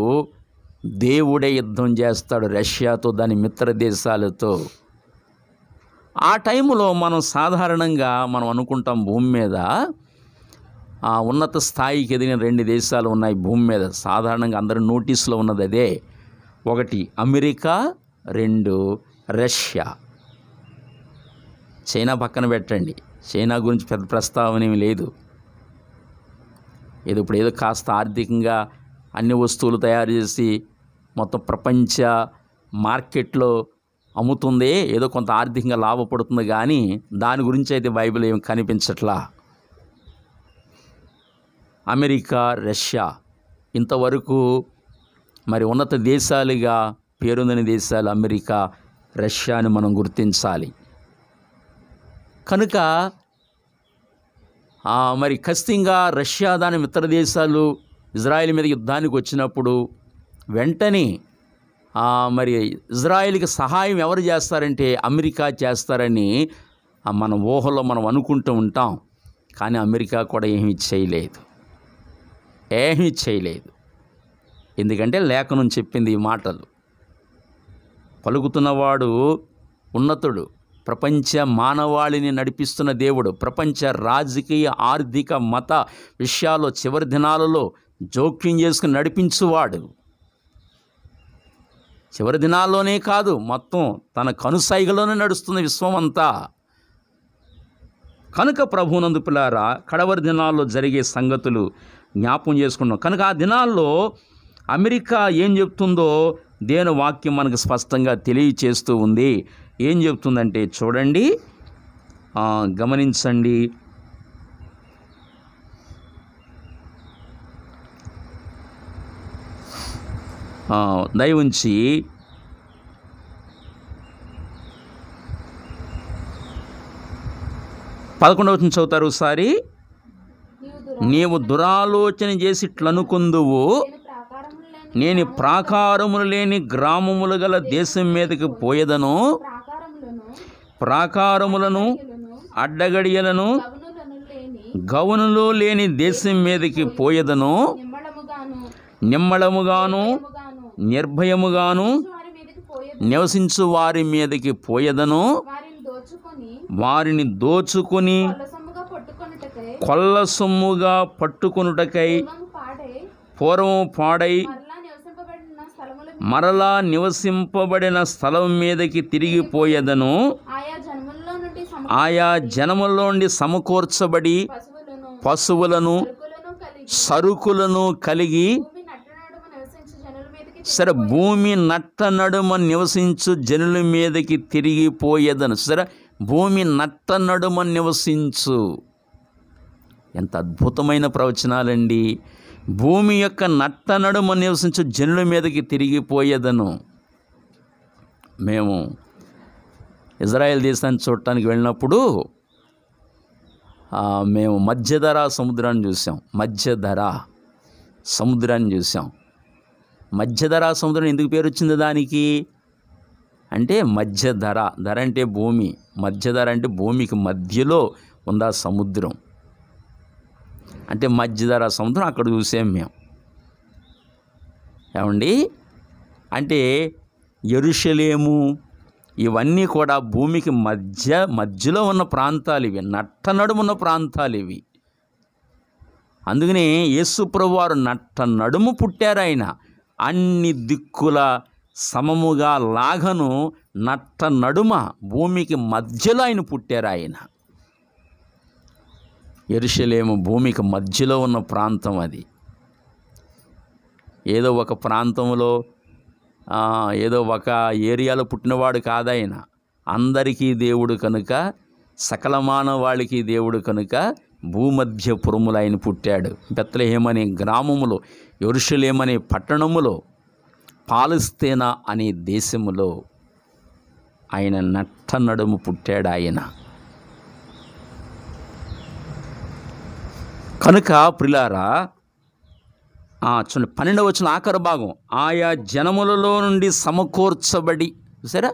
దేవుడే యుద్ధం చేస్తాడు రష్యాతో, దాని మిత్ర దేశాలతో. ఆ టైంలో మనం సాధారణంగా మనం అనుకుంటాం భూమి మీద ఉన్నత స్థాయికి ఎదిగిన 2 దేశాలు ఉన్నాయి భూమి మీద. సాధారణంగా అందరి నోటీసులో ఉన్నది అదే. 1 అమెరికా, 2 రష్యా. చైనా పక్కన పెట్టండి, చైనా గురించి పెద్ద ప్రస్తావన ఏమీ లేదు. ఇప్పుడు ఏదో కాస్త ఆర్థికంగా అన్ని వస్తువులు తయారు చేసి మొత్తం ప్రపంచ మార్కెట్లో అమ్ముతుంది, ఏదో కొంత ఆర్థికంగా లాభపడుతుంది, కానీ దాని గురించి అయితే బైబిల్ ఏం కనిపించట్లా. అమెరికా, రష్యా ఇంతవరకు మరి ఉన్నత దేశాలుగా పేరొందిన దేశాలు అమెరికా, రష్యా అని మనం గుర్తించాలి. కనుక మరి ఖచ్చితంగా రష్యా దాని మిత్ర దేశాలు ఇజ్రాయెల్ మీద యుద్ధానికి వచ్చినప్పుడు వెంటనే మరి ఇజ్రాయెల్కి సహాయం ఎవరు చేస్తారంటే అమెరికా చేస్తారని మన ఊహలో మనం అనుకుంటూ ఉంటాం. కానీ అమెరికా కూడా ఏమీ చేయలేదు. ఎందుకంటే లేఖనం చెప్పింది ఈ మాటలు. పలుకుతున్నవాడు ఉన్నతుడు, ప్రపంచ మానవాళిని నడిపిస్తున్న దేవుడు, ప్రపంచ రాజకీయ ఆర్థిక మత విషయాల్లో చివరి దినాలలో జోక్యం చేసుకుని నడిపించువాడు. చివరి దినాల్లోనే కాదు, మొత్తం తన కనుసైగలోనే నడుస్తున్న విశ్వం అంతా. కనుక ప్రభువునందు పిల్లారా, కడవరి దినాల్లో జరిగే సంగతులు జ్ఞాపం చేసుకున్నాం. కనుక ఆ దినాల్లో అమెరికా ఏం చెప్తుందో దేవుని వాక్యం మనకు స్పష్టంగా తెలియచేస్తూ ఉంది. ఏం చెప్తుందంటే చూడండి, గమనించండి. దయవుంచి 11వ వచనం చదువుతారు ఒకసారి. నీవు దురాలోచన చేసి ఇట్లనుకుందువు, నేను ప్రాకారములు లేని గ్రామములు గల దేశం మీదకి పోయేదను, ప్రాకారములను అడ్డగడియలను గవనులు లేని దేశం మీదకి పోయేదను, నిమ్మళముగాను నిర్భయముగాను నివసించు వారి మీదకి పోయేదను, వారిని దోచుకొని కొల్ల సొమ్ముగా పట్టుకొనుటకై పూర్వం పాడై మరలా నివసింపబడిన స్థలం మీదకి తిరిగిపోయేదను, ఆయా జనముల్లో నుండి సమకూర్చబడి పశువులను సరుకులను కలిగి సరే భూమి నట్ట నడుమ నివసించు జనుల మీదకి తిరిగిపోయేదను. సరే భూమి నట్ట నడుమ నివసించు. ఎంత అద్భుతమైన ప్రవచనాలండి. భూమి యొక్క నట్ట నడుమ నివసించు జనుల మీదకి తిరిగిపోయేదను. మేము ఇజ్రాయెల్ దేశాన్ని చూడటానికి వెళ్ళినప్పుడు మేము మధ్యధరా సముద్రాన్ని చూసాం. మధ్యధరా సముద్రం ఎందుకు పేరు వచ్చింది దానికి అంటే మధ్యధర, ధర అంటే భూమి, మధ్యధర అంటే భూమికి మధ్యలో ఉందా సముద్రం అంటే మధ్యధరా సముద్రం. అక్కడ చూసాం మేము. ఏమండి అంటే యెరూషలేము ఇవన్నీ కూడా భూమికి మధ్యలో ఉన్న ప్రాంతాలు ఇవి, నట్ట నడుమున్న ప్రాంతాలు ఇవి. అందుకనే యేసు ప్రభువారు నట్ట నడుము పుట్టారు. ఆయన అన్ని దిక్కుల సమముగా లాగను నట్ట నడుమ భూమికి మధ్యలో ఆయన పుట్టారు. ఆయన యెరూషలేము భూమికి మధ్యలో ఉన్న ప్రాంతం. అది ఏదో ఒక ప్రాంతంలో ఏదో ఒక ఏరియాలో పుట్టినవాడు కాదాయన. అందరికీ దేవుడు కనుక, సకల మానవాళికి దేవుడు కనుక భూమధ్యపురములు ఆయన పుట్టాడు. బెత్లెహేము అనే గ్రామములో, యెరూషలేము అనే పట్టణములో, పాలస్తీనా అనే దేశములో ఆయన నట్ట నడుము పుట్టాడు ఆయన. కనుక ప్రిలారా చూడండి 12వ వచనం ఆఖరి భాగం, ఆయా జనములలో నుండి సమకూర్చబడి, చూసారా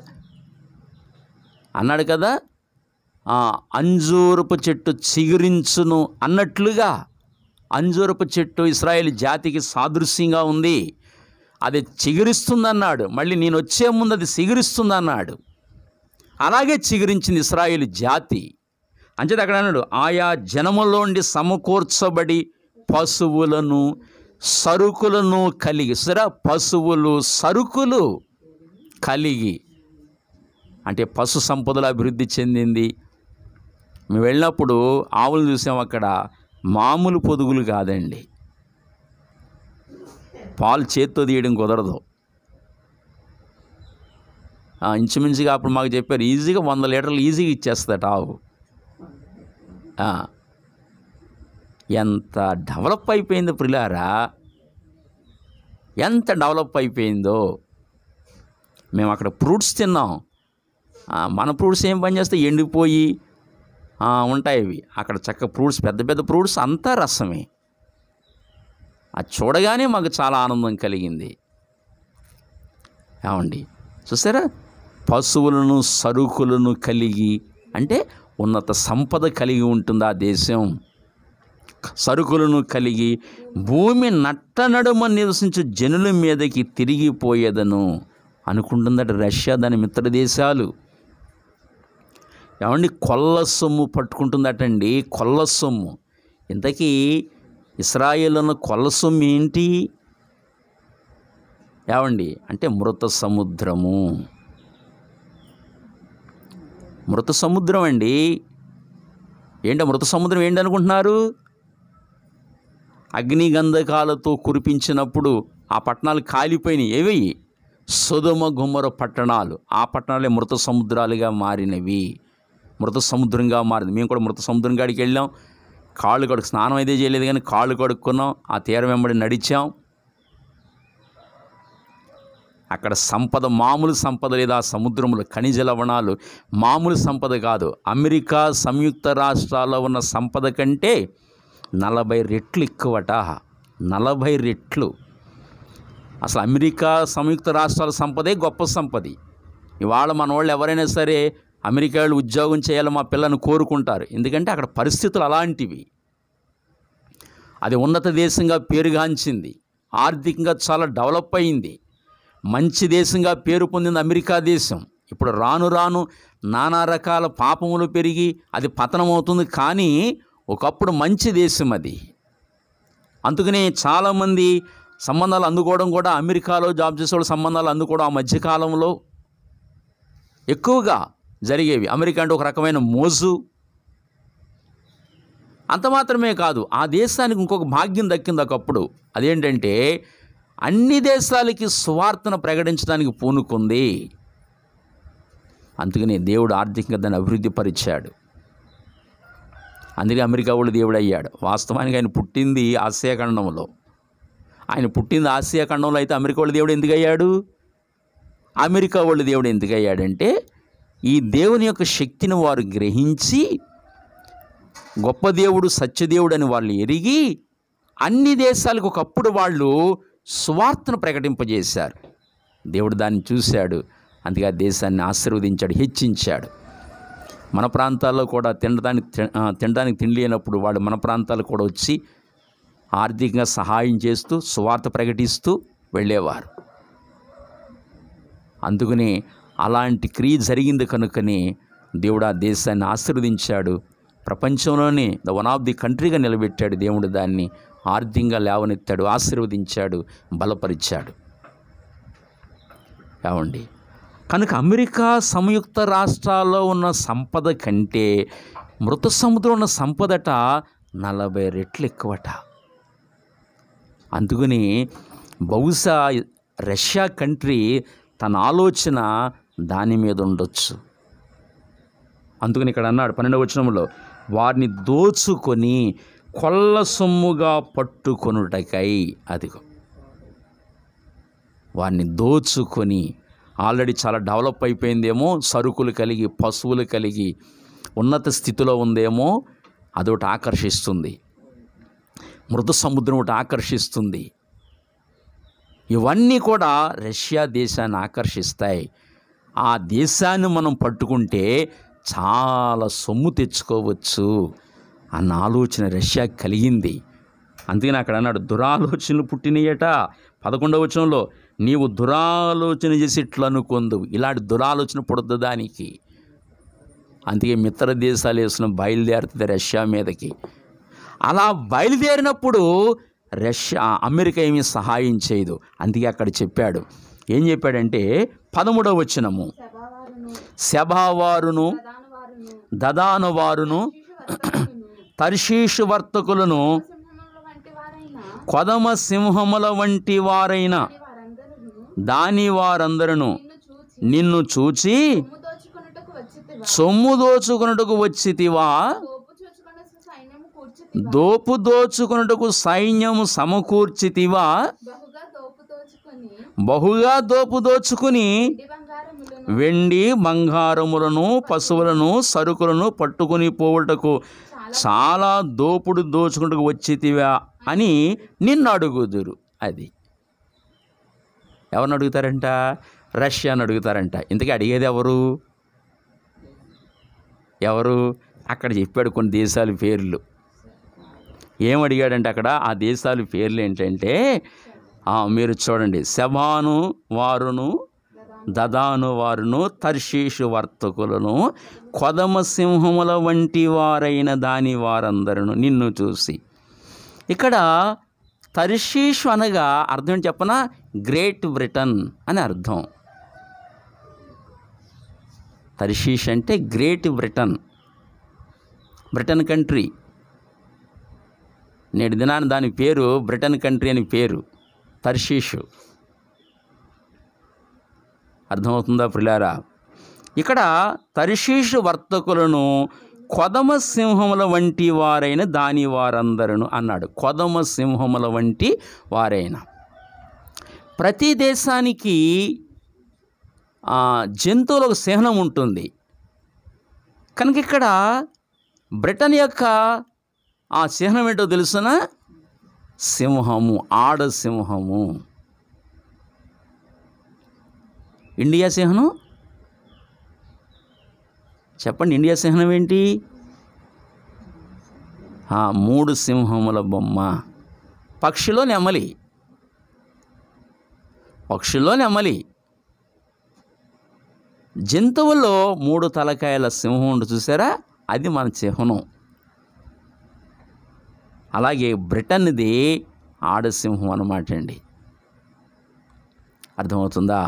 అన్నాడు కదా, అంజూరపు చెట్టు చిగురించును అన్నట్లుగా అంజూరపు చెట్టు ఇశ్రాయేలు జాతికి సాదృశ్యంగా ఉంది. అది చిగురిస్తుందన్నాడు. మళ్ళీ నేను వచ్చే ముందు అది చిగురిస్తుందన్నాడు. అలాగే చిగురించింది ఇశ్రాయేలు జాతి. అంచేత అక్కడ అన్నాడు, ఆయా జనములోండి సమకూర్చబడి పశువులను సరుకులను కలిగి. సరే, పశువులు సరుకులు కలిగి అంటే పశు సంపదలు అభివృద్ధి చెందింది. మేము వెళ్ళినప్పుడు ఆవులు చూసాం. అక్కడ మామూలు పొదుగులు కాదండి. పాలు చేత్తో తీయడం కుదరదు. ఇంచుమించుగా అప్పుడు మాకు చెప్పారు, ఈజీగా 100 లీటర్లు ఈజీగా ఇచ్చేస్తుందట ఆవు. ఎంత డెవలప్ అయిపోయిందో ప్రియులారా, ఎంత డెవలప్ అయిపోయిందో. మేము అక్కడ ఫ్రూట్స్ తిన్నాం. మన ఫ్రూట్స్ ఏం పని చేస్తే ఎండిపోయి ఉంటాయి అవి. అక్కడ చక్క ఫ్రూట్స్, పెద్ద పెద్ద ఫ్రూట్స్ అంతా రసమే. అది చూడగానే మాకు చాలా ఆనందం కలిగింది. ఏమండి చూసారా, పశువులను సరుకులను కలిగి అంటే ఉన్నత సంపద కలిగి ఉంటుంది ఆ దేశం. సరుకులను కలిగి భూమి నట్టనడుమ నివసించు జనుల మీదకి తిరిగిపోయేదను అనుకుంటుందట రష్యా, దాని మిత్ర దేశాలు. ఏమండి, కొల్ల సొమ్ము పట్టుకుంటుందటండి, కొల్ల సొమ్ము. ఇంతకీ ఇశ్రాయేలున్న కొల్ల సొమ్ము ఏంటి? ఏమండి అంటే మృత సముద్రము. మృత సముద్రం అండి. ఏంటి మృత సముద్రం ఏంటి అనుకుంటున్నారు? అగ్నిగంధకాలతో కురిపించినప్పుడు ఆ పట్టణాలు కాలిపోయినాయి. ఏవి? సొదొమ గొమొర పట్టణాలు. ఆ పట్టణాలే మృత సముద్రాలుగా మారినవి, మృత సముద్రంగా మారింది. మేము కూడా మృత సముద్రం కాడికి వెళ్ళాం. కాళ్ళు కడుక్కు, స్నానం అయితే చేయలేదు కానీ కాళ్ళు కడుక్కున్నాం. ఆ తీరం వెంబడి నడిచాం. అక్కడ సంపద మామూలు సంపద లేదు. ఆ సముద్రంలో ఖనిజ లవణాలు మామూలు సంపద కాదు. అమెరికా సంయుక్త రాష్ట్రాల్లో ఉన్న సంపద కంటే 40 రెట్లు ఎక్కువట. 40 రెట్లు. అసలు అమెరికా సంయుక్త రాష్ట్రాల సంపదే గొప్ప సంపది. ఇవాళ మన వాళ్ళు ఎవరైనా సరే అమెరికా వాళ్ళు ఉద్యోగం చేయాలి మా పిల్లని కోరుకుంటారు. ఎందుకంటే అక్కడ పరిస్థితులు అలాంటివి. అది ఉన్నత దేశంగా పేరుగాంచింది. ఆర్థికంగా చాలా డెవలప్ అయింది. మంచి దేశంగా పేరు పొందింది అమెరికా దేశం. ఇప్పుడు రాను రాను నానా రకాల పాపములు పెరిగి అది పతనమవుతుంది. కానీ ఒకప్పుడు మంచి దేశం అది. అందుకనే చాలామంది సంబంధాలు అందుకోవడం కూడా, అమెరికాలో జాబ్ చేసే సంబంధాలు అందుకోవడం ఆ మధ్యకాలంలో ఎక్కువగా జరిగేవి. అమెరికా అంటే ఒక రకమైన మోజు. అంత మాత్రమే కాదు, ఆ దేశానికి ఇంకొక భాగ్యం దక్కింది ఒకప్పుడు. అదేంటంటే అన్ని దేశాలకి సువార్తను ప్రకటించడానికి పూనుకుంది. అందుకనే దేవుడు ఆర్థికంగా దాన్ని అభివృద్ధి పరిచాడు. అందుకే అమెరికా వాళ్ళు దేవుడు అయ్యాడు. వాస్తవానికి ఆయన పుట్టింది ఆసియా ఖండంలో. ఆయన పుట్టింది ఆసియా ఖండంలో అయితే అమెరికా వాళ్ళు దేవుడు ఎందుకు అయ్యాడు? అమెరికా వాళ్ళు దేవుడు ఎందుకు అయ్యాడంటే ఈ దేవుని యొక్క శక్తిని వారు గ్రహించి, గొప్ప దేవుడు సత్యదేవుడు అని వాళ్ళు ఎరిగి అన్ని దేశాలకు ఒకప్పుడు వాళ్ళు సువార్తను ప్రకటింపజేశారు. దేవుడు దాన్ని చూశాడు. అందుకే ఆ దేశాన్ని ఆశీర్వదించాడు, హెచ్చించాడు. మన ప్రాంతాల్లో కూడా తినడానికి తిండి లేనప్పుడు వాళ్ళు మన ప్రాంతాలకు కూడా వచ్చి ఆర్థికంగా సహాయం చేస్తూ సువార్త ప్రకటిస్తూ వెళ్ళేవారు. అందుకని అలాంటి క్రియ జరిగింది కనుకనే దేవుడు ఆ దేశాన్ని ఆశీర్వదించాడు. ప్రపంచంలోనే వన్ ఆఫ్ ది కంట్రీగా నిలబెట్టాడు. దేవుడు దాన్ని ఆర్థికంగా లేవనెత్తాడు, ఆశీర్వదించాడు, బలపరిచాడు. ఏమండి కనుక అమెరికా సంయుక్త రాష్ట్రాల్లో ఉన్న సంపద కంటే మృత సముద్రం ఉన్న సంపదట 40 రెట్లు ఎక్కువట. అందుకని బహుశా రష్యా కంట్రీ తన ఆలోచన దాని మీద ఉండొచ్చు. అందుకని ఇక్కడ అన్నాడు 12వ వచనంలో, వారిని దోచుకొని కొల్ల సొమ్ముగా పట్టుకొనుటకై. అదిగో వారిని దోచుకొని, ఆల్రెడీ చాలా డెవలప్ అయిపోయిందేమో, సరుకులు కలిగి పశువులు కలిగి ఉన్నత స్థితిలో ఉందేమో, అదొకటి ఆకర్షిస్తుంది. మృత సముద్రం ఒకటి ఆకర్షిస్తుంది. ఇవన్నీ కూడా రష్యా దేశాన్ని ఆకర్షిస్తాయి. ఆ దేశాన్ని మనం పట్టుకుంటే చాలా సొమ్ము తెచ్చుకోవచ్చు అన్న ఆలోచన రష్యా కలిగింది. అందుకని అక్కడ అన్నాడు, దురాలోచనలు పుట్టినయట. 11వ వచనంలో, నీవు దురాలోచన చేసి ఇట్లా అనుకుందు. ఇలాంటి దురాలోచన పుడద్దు దానికి. అందుకే మిత్ర దేశాలు వేసిన బయలుదేరుతుంది రష్యా మీదకి. అలా బయలుదేరినప్పుడు అమెరికా ఏమీ సహాయం చేయదు. అందుకే అక్కడ చెప్పాడు, ఏం చెప్పాడంటే 13వ వచనము, సెబావారును దదాను వారును తర్షీషు వర్తకులను కొదమ సింహముల వంటి వారైన దాని వారందరూ నిన్ను చూచి సొమ్ము దోచుకొనుటకు వచ్చితివా, దోపు దోచుకొనుటకు సైన్యము సమకూర్చితివా, బహుగా దోపు దోచుకుని వెండి బంగారములను పశువులను సరుకులను పట్టుకుని పోవుటకు చాలా దోపుడు దోచుకుంటూ వచ్చితివా అని నిన్ను అడుగుదురు. అది ఎవరిని అడుగుతారంట? రష్యాను అడుగుతారంట. ఇంతకీ అడిగేది ఎవరు? అక్కడ చెప్పాడు కొన్ని దేశాల పేర్లు. ఏమడిగాడంటే అక్కడ ఆ దేశాల పేర్లు ఏంటంటే మీరు చూడండి, సెబాను వారును దదాను వారును తర్షీషు వర్తకులను కొదమ సింహముల వంటి వారైన దాని వారందరూ నిన్ను చూసి. ఇక్కడ తర్షీషు అనగా అర్థం ఏంటి చెప్పనా? గ్రేట్ బ్రిటన్ అని అర్థం. తర్షీష్ అంటే గ్రేట్ బ్రిటన్, బ్రిటన్ కంట్రీ. నేటి దినాన్ని దాని పేరు బ్రిటన్ కంట్రీ అని పేరు, తర్షీషు. అర్థమవుతుందా ప్రియులారా? ఇక్కడ తర్షీషు వర్తకులను కొదమ సింహముల వంటి వారైన దాని వారందరూ అన్నాడు. కొదమ సింహముల వంటి వారైన. ప్రతి దేశానికి జంతువులకు చిహ్నం ఉంటుంది కనుక ఇక్కడ బ్రిటన్ యొక్క ఆ చిహ్నం ఏంటో తెలుసునా? సింహము, ఆడ సింహము. ఇండియా చిహ్నం చెప్పండి, ఇండియా చిహ్నం ఏంటి? 3 సింహముల బొమ్మ. పక్షిలో నెమలి, జంతువుల్లో 3 తలకాయల సింహం ఉండి చూసారా? అది మన చిహ్నం. అలాగే బ్రిటన్ది ఆడసింహం అన్నమాట అండి. అర్థమవుతుందా?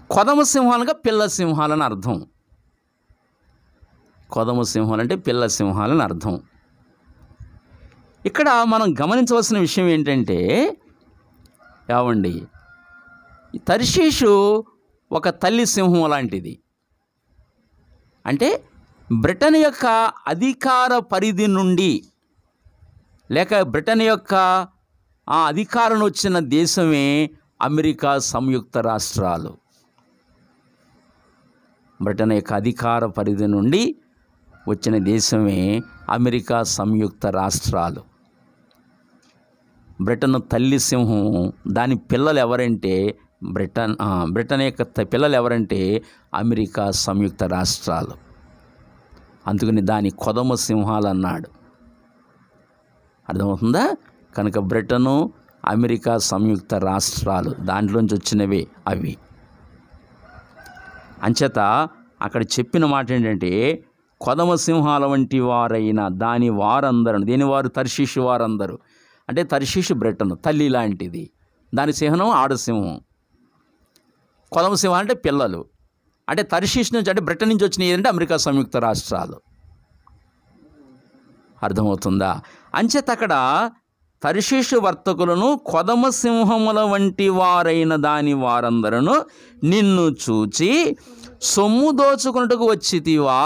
కొదమ సింహాలుగా పిల్ల సింహాలని అర్థం. కొదమ సింహాలు అంటే పిల్ల సింహాలని అర్థం. ఇక్కడ మనం గమనించవలసిన విషయం ఏంటంటే తర్షీషు ఒక తల్లి సింహం లాంటిది. అంటే బ్రిటన్ యొక్క అధికార పరిధి నుండి లేక బ్రిటన్ యొక్క ఆ అధికారం వచ్చిన దేశమే అమెరికా సంయుక్త రాష్ట్రాలు. బ్రిటన్ యొక్క అధికార పరిధి నుండి వచ్చిన దేశమే అమెరికా సంయుక్త రాష్ట్రాలు. బ్రిటన్ తల్లి సింహం, దాని పిల్లలు ఎవరంటే బ్రిటన్ యొక్క పిల్లలు ఎవరంటే అమెరికా సంయుక్త రాష్ట్రాలు. అందుకని దాని కొదమ సింహాలు అన్నాడు. అర్థమవుతుందా? కనుక బ్రిటను అమెరికా సంయుక్త రాష్ట్రాలు దాంట్లోంచి వచ్చినవే అవి. అంచేత అక్కడ చెప్పిన మాట ఏంటంటే కొదమ సింహాల వంటి వారైన దాని వారందరూ, దేని వారు? తర్షీషు వారందరూ. అంటే తర్షీషు బ్రిటన్ తల్లి లాంటిది, దాని సింహం ఆడసింహం. కొదమ సింహం అంటే పిల్లలు. అంటే తర్షీషు నుంచి అంటే బ్రిటన్ నుంచి వచ్చిన ఏంటంటే అమెరికా సంయుక్త రాష్ట్రాలు. అర్థమవుతుందా? అంచేత అక్కడ తర్షీషు వర్తకులను కొదమ సింహముల వంటి వారైన దాని వారందరూ నిన్ను చూచి సొమ్ము దోచుకున్నట్టుకు వచ్చితివా,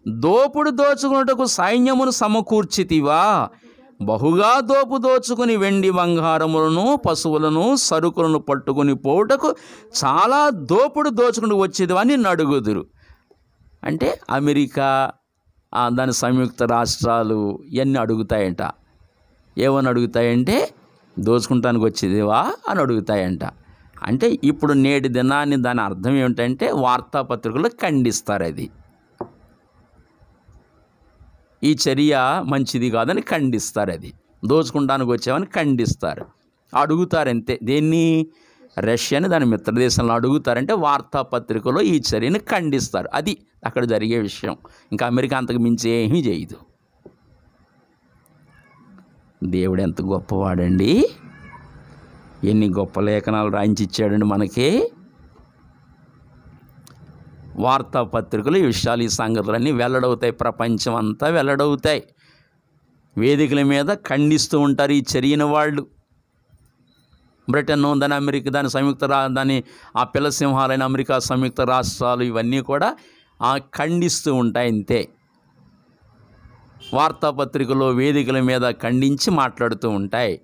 దోపుడు దోచుకున్నట్టుకు సైన్యమును సమకూర్చితివా, బహుగా దోపు దోచుకుని వెండి బంగారములను పశువులను సరుకులను పట్టుకుని పోవుటకు చాలా దోపుడు దోచుకుని వచ్చేదివా అని నిన్ను అడుగుదురు. అంటే అమెరికా దాని సంయుక్త రాష్ట్రాలు ఇవన్నీ అడుగుతాయంట. ఏమని అడుగుతాయంటే దోచుకుంటానికి వచ్చేదివా అని అడుగుతాయంట. అంటే ఇప్పుడు నేటి దినాన్ని దాని అర్థం ఏమిటంటే వార్తాపత్రికలు ఖండిస్తారు. అది ఈ చర్య మంచిది కాదని ఖండిస్తారు. అది దోచుకుంటానికి వచ్చామని ఖండిస్తారు, అడుగుతారు అంతే. దేన్ని? రష్యాని దాని మిత్రదేశంలో అడుగుతారంటే వార్తాపత్రికలో ఈ చర్యని ఖండిస్తారు. అది అక్కడ జరిగే విషయం. ఇంకా అమెరికా అంతకు మించి ఏమీ చేయదు. దేవుడు ఎంత గొప్పవాడండి! ఎన్ని గొప్ప లేఖనాలు రాయించి ఇచ్చాడండి మనకి. వార్తాపత్రికలు ఈ విషయాలు, ఈ సంగతులన్నీ వెల్లడవుతాయి, ప్రపంచం అంతా వెల్లడవుతాయి. వేదికల మీద ఖండిస్తూ ఉంటారు ఈ చర్యని వాళ్ళు. బ్రిటన్, దాని అమెరికా, దాని ఆ పిల్ల సింహాలైన అమెరికా సంయుక్త రాష్ట్రాలు ఇవన్నీ కూడా ఖండిస్తూ ఉంటాయి. అంతే, వార్తాపత్రికలో వేదికల మీద ఖండించి మాట్లాడుతూ ఉంటాయి.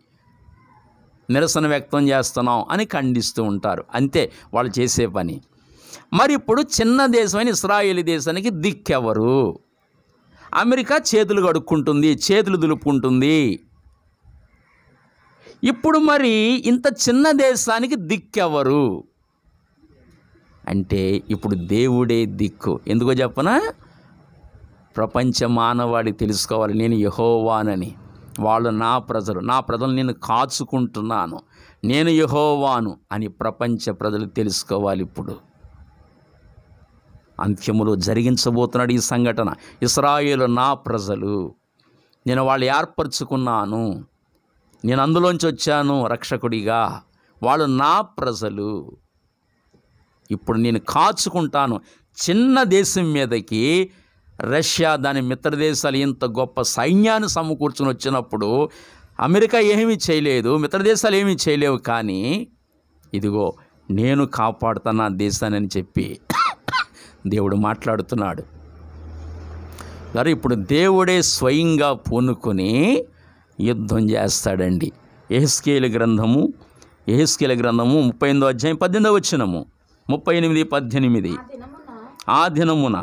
నిరసన వ్యక్తం చేస్తున్నాం అని ఖండిస్తూ ఉంటారు. అంతే వాళ్ళు చేసే పని. మరి ఇప్పుడు చిన్న దేశమైన ఇశ్రాయేలు దేశానికి దిక్కెవరు? అమెరికా చేతులు కడుక్కుంటుంది, చేతులు దులుపుకుంటుంది. ఇప్పుడు మరి ఇంత చిన్న దేశానికి దిక్కెవరు అంటే ఇప్పుడు దేవుడే దిక్కు. ఎందుకో చెప్పనా? ప్రపంచ మానవాళి తెలుసుకోవాలి, నేను యెహోవానని. వాళ్ళు నా ప్రజలు నేను కాచుకుంటున్నాను, నేను యెహోవాను అని ప్రపంచ ప్రజలు తెలుసుకోవాలి. ఇప్పుడు అంత్యములో జరిగించబోతున్నాడు ఈ సంఘటన. ఇశ్రాయేలు నా ప్రజలు, నేను వాళ్ళు ఏర్పరచుకున్నాను, నేను అందులోంచి వచ్చాను రక్షకుడిగా, వాళ్ళు నా ప్రజలు. ఇప్పుడు నేను కాచుకుంటాను. చిన్న దేశం మీదకి రష్యా, దాని మిత్రదేశాలు ఇంత గొప్ప సైన్యాన్ని సమకూర్చుని వచ్చినప్పుడు అమెరికా ఏమీ చేయలేదు, మిత్రదేశాలు ఏమీ చేయలేవు. కానీ ఇదిగో నేను కాపాడుతున్నా దేశాన్ని అని చెప్పి దేవుడు మాట్లాడుతున్నాడు. మరి ఇప్పుడు దేవుడే స్వయంగా పూనుకొని యుద్ధం చేస్తాడండి. యెహెజ్కేలు గ్రంథము 38వ అధ్యాయం 18వ వచనము, 38, 18. ఆ దినమున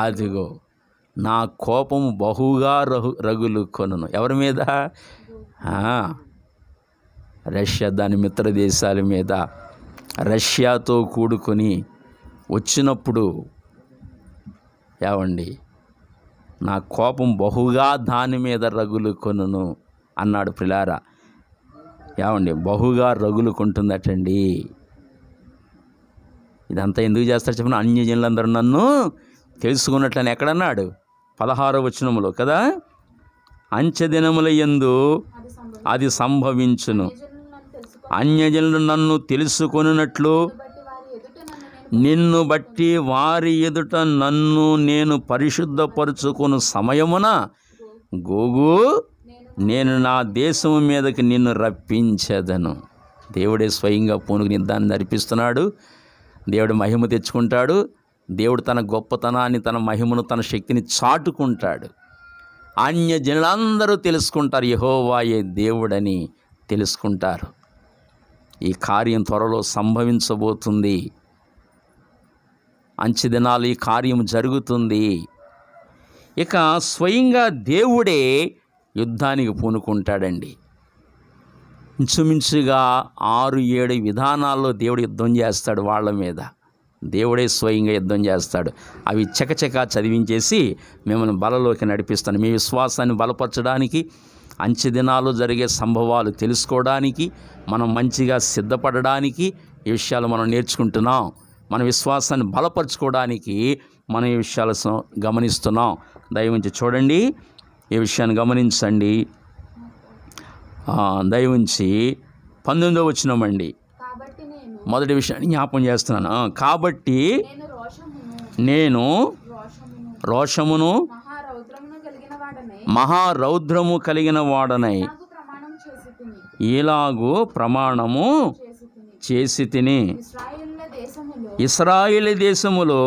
అదిగో నా కోపము బహుగా రగులు కొనును. ఎవరి మీద? రష్యా, దాని మిత్ర దేశాల మీద. రష్యాతో కూడుకొని వచ్చినప్పుడు ఏమండి, నా కోపం బహుగా దాని మీద రగులు కొనును అన్నాడు. ప్రిలారా, ఏమండి, బహుగా రగులుకుంటుందటండి. ఇదంతా ఎందుకు చేస్తారు చెప్పిన? అన్యజనులందరూ నన్ను తెలుసుకున్నట్లని ఎక్కడన్నాడు? 16వ వచనములో కదా, అంచెదినముల యందు అది సంభవించును, అన్యజనులు నన్ను తెలుసుకొనున్నట్లు నిన్ను బట్టి వారి ఎదుట నన్ను నేను పరిశుద్ధపరుచుకొను సమయమున గోగు నేను నా దేశము మీదకి నిన్ను రప్పించేదను. దేవుడే స్వయంగా పూనుకుని దాన్ని నడిపిస్తున్నాడు. దేవుడు మహిమ తెచ్చుకుంటాడు. దేవుడు తన గొప్పతనాన్ని, తన మహిమను, తన శక్తిని చాటుకుంటాడు. అన్యజనులందరూ తెలుసుకుంటారు యెహోవాయే దేవుడని తెలుసుకుంటారు. ఈ కార్యం త్వరలో సంభవించబోతుంది. అంచె దినాలు ఈ కార్యం జరుగుతుంది. ఇక స్వయంగా దేవుడే యుద్ధానికి పూనుకుంటాడండి. ఇంచుమించుగా 6-7 విధానాల్లో దేవుడు యుద్ధం చేస్తాడు వాళ్ళ మీద. దేవుడే స్వయంగా యుద్ధం చేస్తాడు. అవి చకచకా చదివించేసి మిమ్మల్ని బలలోకి నడిపిస్తాను. మీ విశ్వాసాన్ని బలపరచడానికి, అంచె దినాలు జరిగే సంభవాలు తెలుసుకోవడానికి, మనం మంచిగా సిద్ధపడడానికి ఈ విషయాలు మనం నేర్చుకుంటున్నాం. మన విశ్వాసాన్ని బలపరచుకోవడానికి మనం ఈ విషయాలు గమనిస్తున్నాం. దయవుంచి చూడండి, ఈ విషయాన్ని గమనించండి. దయవుంచి 19వ వచనమండి. మొదటి విషయాన్ని జ్ఞాపం చేస్తున్నాను. కాబట్టి నేను రోషమును మహారౌద్రము కలిగిన వాడనై ఇలాగూ ప్రమాణము చేసి తిని, ఇశ్రాయేలు దేశములో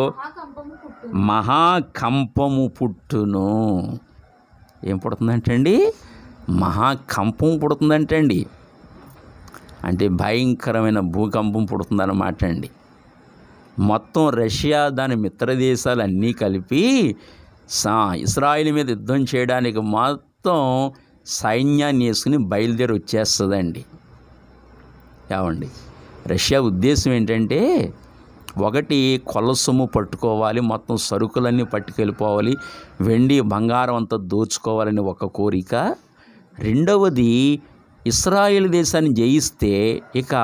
మహాకంపము పుట్టును. ఏం పుడుతుందంటే అండి? మహాకంపం పుడుతుందంటే అండి, అంటే భయంకరమైన భూకంపం పుడుతుందన్నమాట అండి. మొత్తం రష్యా, దాని మిత్రదేశాలు అన్నీ కలిపి ఇశ్రాయేలు మీద యుద్ధం చేయడానికి మొత్తం సైన్యాన్ని వేసుకుని బయలుదేరి వచ్చేస్తుందండి. ఏమండి, రష్యా ఉద్దేశం ఏంటంటే ఒకటి కొల్ల సొమ్ము పట్టుకోవాలి, మొత్తం సరుకులన్నీ పట్టుకెళ్ళిపోవాలి, వెండి బంగారం అంతా దోచుకోవాలని ఒక కోరిక. రెండవది, ఇశ్రాయేలు దేశాన్ని జయిస్తే ఇక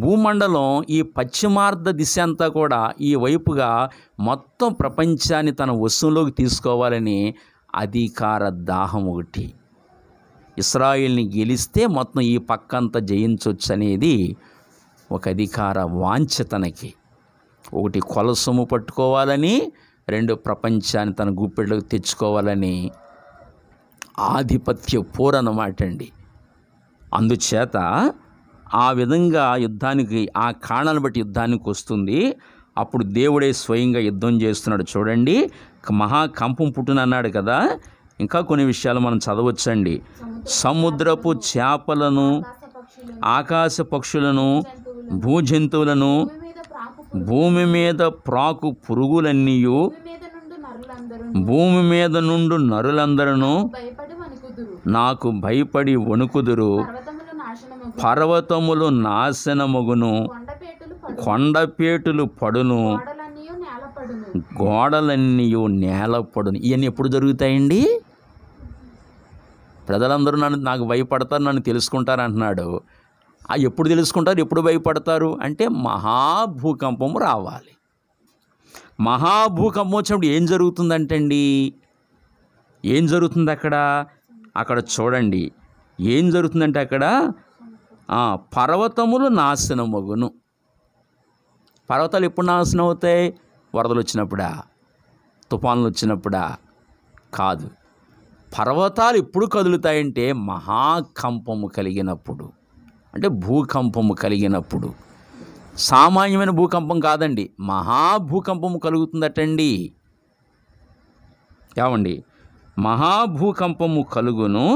భూమండలం ఈ పశ్చిమార్ధ దిశ అంతా కూడా ఈ వైపుగా మొత్తం ప్రపంచాన్ని తన వశంలోకి తీసుకోవాలని అధికార దాహం ఒకటి. ఇశ్రాయేల్ని గెలిస్తే మొత్తం ఈ పక్కంతా జయించవచ్చు అనేది ఒక అధికార వాంఛ తనకి. ఒకటి కొల సొమ్ము పట్టుకోవాలని, రెండు ప్రపంచాన్ని తన గుప్పెట్లోకి తెచ్చుకోవాలని ఆధిపత్య పోరన్నమాట అండి. అందుచేత ఆ విధంగా యుద్ధానికి, ఆ కారణాలను బట్టి యుద్ధానికి వస్తుంది. అప్పుడు దేవుడే స్వయంగా యుద్ధం చేస్తున్నాడు. చూడండి, మహాకంపం పుట్టునన్నాడు కదా. ఇంకా కొన్ని విషయాలు మనం చదవచ్చండి. సముద్రపు చేపలను, ఆకాశ పక్షులను, భూజంతువులను, భూమి మీద ప్రాకు పురుగులన్నీయు, భూమి మీద నుండి నరులందరూ నాకు భయపడి వణుకుదురు. పర్వతములు నాశనమగును, కొండపేటులు పడును, గోడలన్నీయు నేలపడును. ఇవన్నీ ఎప్పుడు జరుగుతాయండి? ప్రజలందరూ నాకు భయపడతారు, నన్ను తెలుసుకుంటారు అంటున్నాడు. ఎప్పుడు తెలుసుకుంటారు, ఎప్పుడు భయపడతారు అంటే మహాభూకంపం రావాలి. మహాభూకంపం వచ్చినప్పుడు ఏం జరుగుతుందంటే అండి, ఏం జరుగుతుంది అక్కడ చూడండి, ఏం జరుగుతుందంటే అక్కడ పర్వతములు నాశనమగును. పర్వతాలు ఎప్పుడు నాశనం అవుతాయి? వరదలు వచ్చినప్పుడా, తుఫాన్లు వచ్చినప్పుడా? కాదు. పర్వతాలు ఎప్పుడు కదులుతాయంటే మహాకంపము కలిగినప్పుడు, అంటే భూకంపము కలిగినప్పుడు. సామాన్యమైన భూకంపం కాదండి, మహాభూకంపము కలుగుతుందటండి. ఏమండి, మహాభూకంపము కలుగును,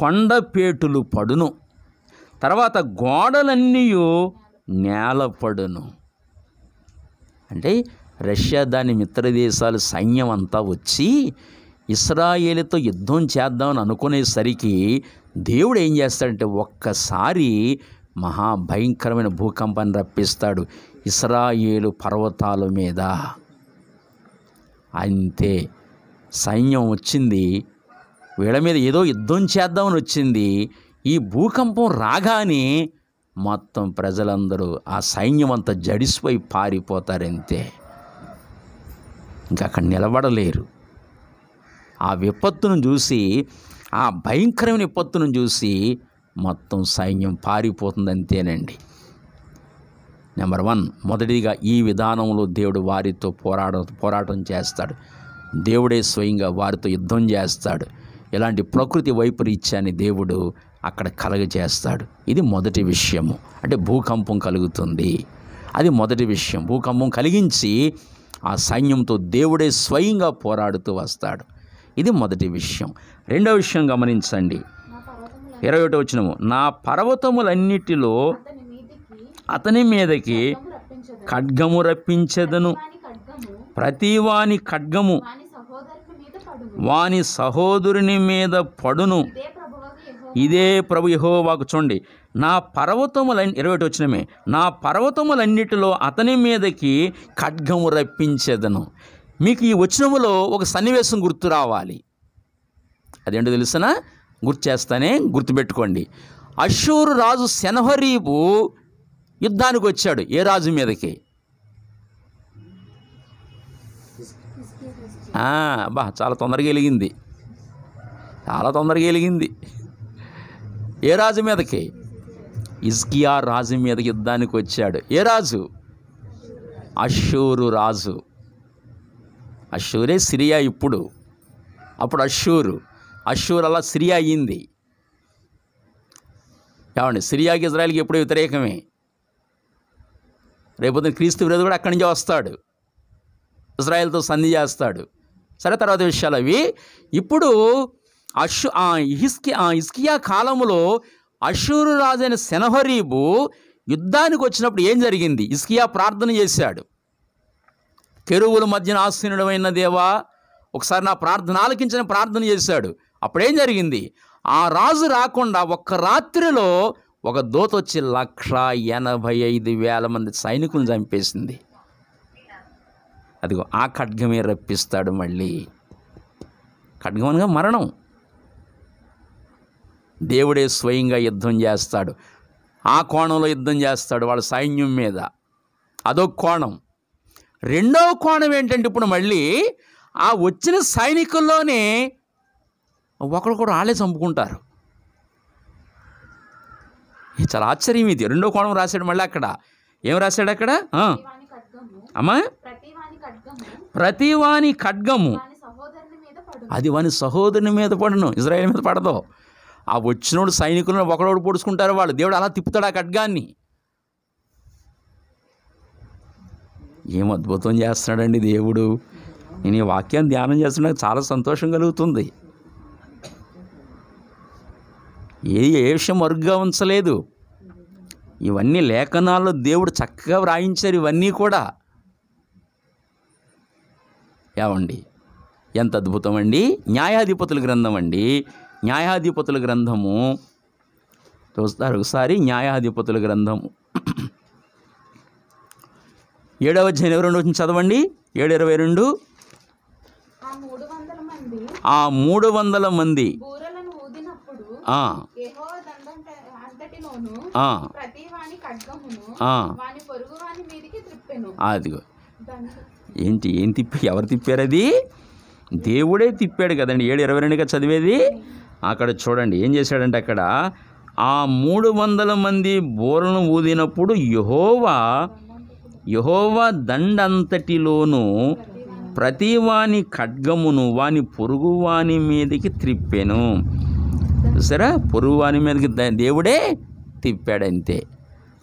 కొండపేటులు పడును, తర్వాత గోడలన్నీ నేలపడును. అంటే రష్యా దాని మిత్ర దేశాలు సైన్యం అంతా వచ్చి ఇశ్రాయేలుతో యుద్ధం చేద్దామని అనుకునేసరికి దేవుడు ఏం చేస్తాడంటే ఒక్కసారి మహాభయంకరమైన భూకంపాన్ని రప్పిస్తాడు ఇశ్రాయేలు పర్వతాల మీద. అంతే, సైన్యం వచ్చింది, వీళ్ళ మీద ఏదో యుద్ధం చేద్దామని వచ్చింది. ఈ భూకంపం రాగానే మొత్తం ప్రజలందరూ, ఆ సైన్యం అంతా జడిసిపోయి పారిపోతారంతే. ఇంకా అక్కడ నిలబడలేరు. ఆ విపత్తును చూసి, ఆ భయంకరమైన విపత్తును చూసి మొత్తం సైన్యం పారిపోతుంది, అంతేనండి. నెంబర్ 1, మొదటిగా ఈ విధానంలో దేవుడు వారితో పోరాటం చేస్తాడు. దేవుడే స్వయంగా వారితో యుద్ధం చేస్తాడు. ఇలాంటి ప్రకృతి వైపరీత్యాన్ని దేవుడు అక్కడ కలగజేస్తాడు. ఇది మొదటి విషయము. అంటే భూకంపం కలుగుతుంది, అది మొదటి విషయం. భూకంపం కలిగించి ఆ సైన్యంతో దేవుడే స్వయంగా పోరాడుతూ వస్తాడు. ఇది మొదటి విషయం. రెండవ విషయం గమనించండి, 21వ వచనము, నా పర్వతములన్నిటిలో అతని మీదకి ఖడ్గము రప్పించెదను, ప్రతివాని ఖడ్గము వాని సహోదరుని మీద పడును, ఇదే ప్రభు యెహోవాకు. చూడండి, నా పర్వతములన్నీ, 21వ వచనమే, నా పర్వతములన్నిటిలో అతని మీదకి ఖడ్గము రప్పించెదను. మీకు ఈ వచనములో ఒక సన్నివేశం గుర్తు రావాలి. అదేంటో తెలుసునా? గుర్తు చేస్తానే, గుర్తుపెట్టుకోండి. అష్షూరు రాజు సెనహరీబు యుద్ధానికి వచ్చాడు. ఏ రాజు మీదకి? చాలా తొందరగా వెలిగింది, చాలా తొందరగా వెలిగింది. ఏ రాజు మీదకి? హిజ్కియా రాజు మీదకి యుద్ధానికి వచ్చాడు. ఏ రాజు? అష్షూరు రాజు. అష్షూరే సిరియా ఇప్పుడు. అప్పుడు అష్షూరు అలా సిరియా అయ్యింది. ఏమండి, సిరియాకి ఇజ్రాయెల్కి ఎప్పుడూ వ్యతిరేకమే. రేపొద్దున క్రీస్తు విరోధి కూడా అక్కడి నుంచే వస్తాడు, ఇజ్రాయెల్తో సంధి చేస్తాడు. సరే, తర్వాత విషయాలు అవి. ఇప్పుడు హిజ్కియా కాలంలో అష్షూరు రాజైన సెనహరీబు యుద్ధానికి వచ్చినప్పుడు ఏం జరిగింది? హిజ్కియా ప్రార్థన చేశాడు, కెరూబుల మధ్యన ఆసీనుడమైన దేవా, ఒకసారి నా ప్రార్థన ఆలకించిన ప్రార్థన చేశాడు. అప్పుడేం జరిగింది? ఆ రాజు రాకుండా ఒక్క రాత్రిలో ఒక దూత వచ్చి 185,000 మంది సైనికులను చంపేసింది. అదిగో ఆ ఖడ్గమే రప్పిస్తాడు మళ్ళీ. ఖడ్గం అనగా మరణం. దేవుడే స్వయంగా యుద్ధం చేస్తాడు. ఆ కోణంలో యుద్ధం చేస్తాడు వాళ్ళ సైన్యం మీద. అదొక కోణం. రెండవ కోణం ఏంటంటే ఇప్పుడు మళ్ళీ ఆ వచ్చిన సైనికుల్లోనే ఒకరు కూడా వాళ్ళే చంపుకుంటారు. చాలా ఆశ్చర్యం ఇది. రెండో కోణం రాశాడు మళ్ళీ. అక్కడ ఏం రాశాడు అక్కడ? అమ్మా, ప్రతివాని ఖడ్గము అది వాని సహోదరుని మీద పడును, ఇజ్రాయేల్ మీద పడదు. ఆ వచ్చినోడు సైనికులను ఒకడోడు పొడుచుకుంటారు వాళ్ళు. దేవుడు అలా తిప్పుతాడు ఆ ఖడ్గాన్ని. ఏం అద్భుతం చేస్తున్నాడండి దేవుడు. నేను ఈ వాక్యాన్ని ధ్యానం చేస్తున్నా చాలా సంతోషం కలుగుతుంది. ఏ విషయం మరుగ్గా ఉంచలేదు. ఇవన్నీ లేఖనాల్లో దేవుడు చక్కగా వ్రాయించారు. ఇవన్నీ కూడా ఏమండి ఎంత అద్భుతం అండి. న్యాయాధిపతుల గ్రంథం అండి. న్యాయాధిపతుల గ్రంథము చూస్తారు ఒకసారి. న్యాయాధిపతుల గ్రంథము 7వ అధ్యాయం 22 చదవండి. 7:22. ఆ 300 మంది అదిగో ఏంటి ఏం తిప్పి ఎవరు తిప్పారు? అది దేవుడే తిప్పాడు కదండి. 7:22గా చదివేది. అక్కడ చూడండి ఏం చేశాడంటే అక్కడ ఆ 300 మంది బూరలను ఊదినప్పుడు యెహోవా దండంతటిలోనూ ప్రతివాని ఖడ్గమును వాని పొరుగువాని మీదకి త్రిప్పెను. చూసారా, పొరుగువాని మీదకి దేవుడే తిప్పాడంతే.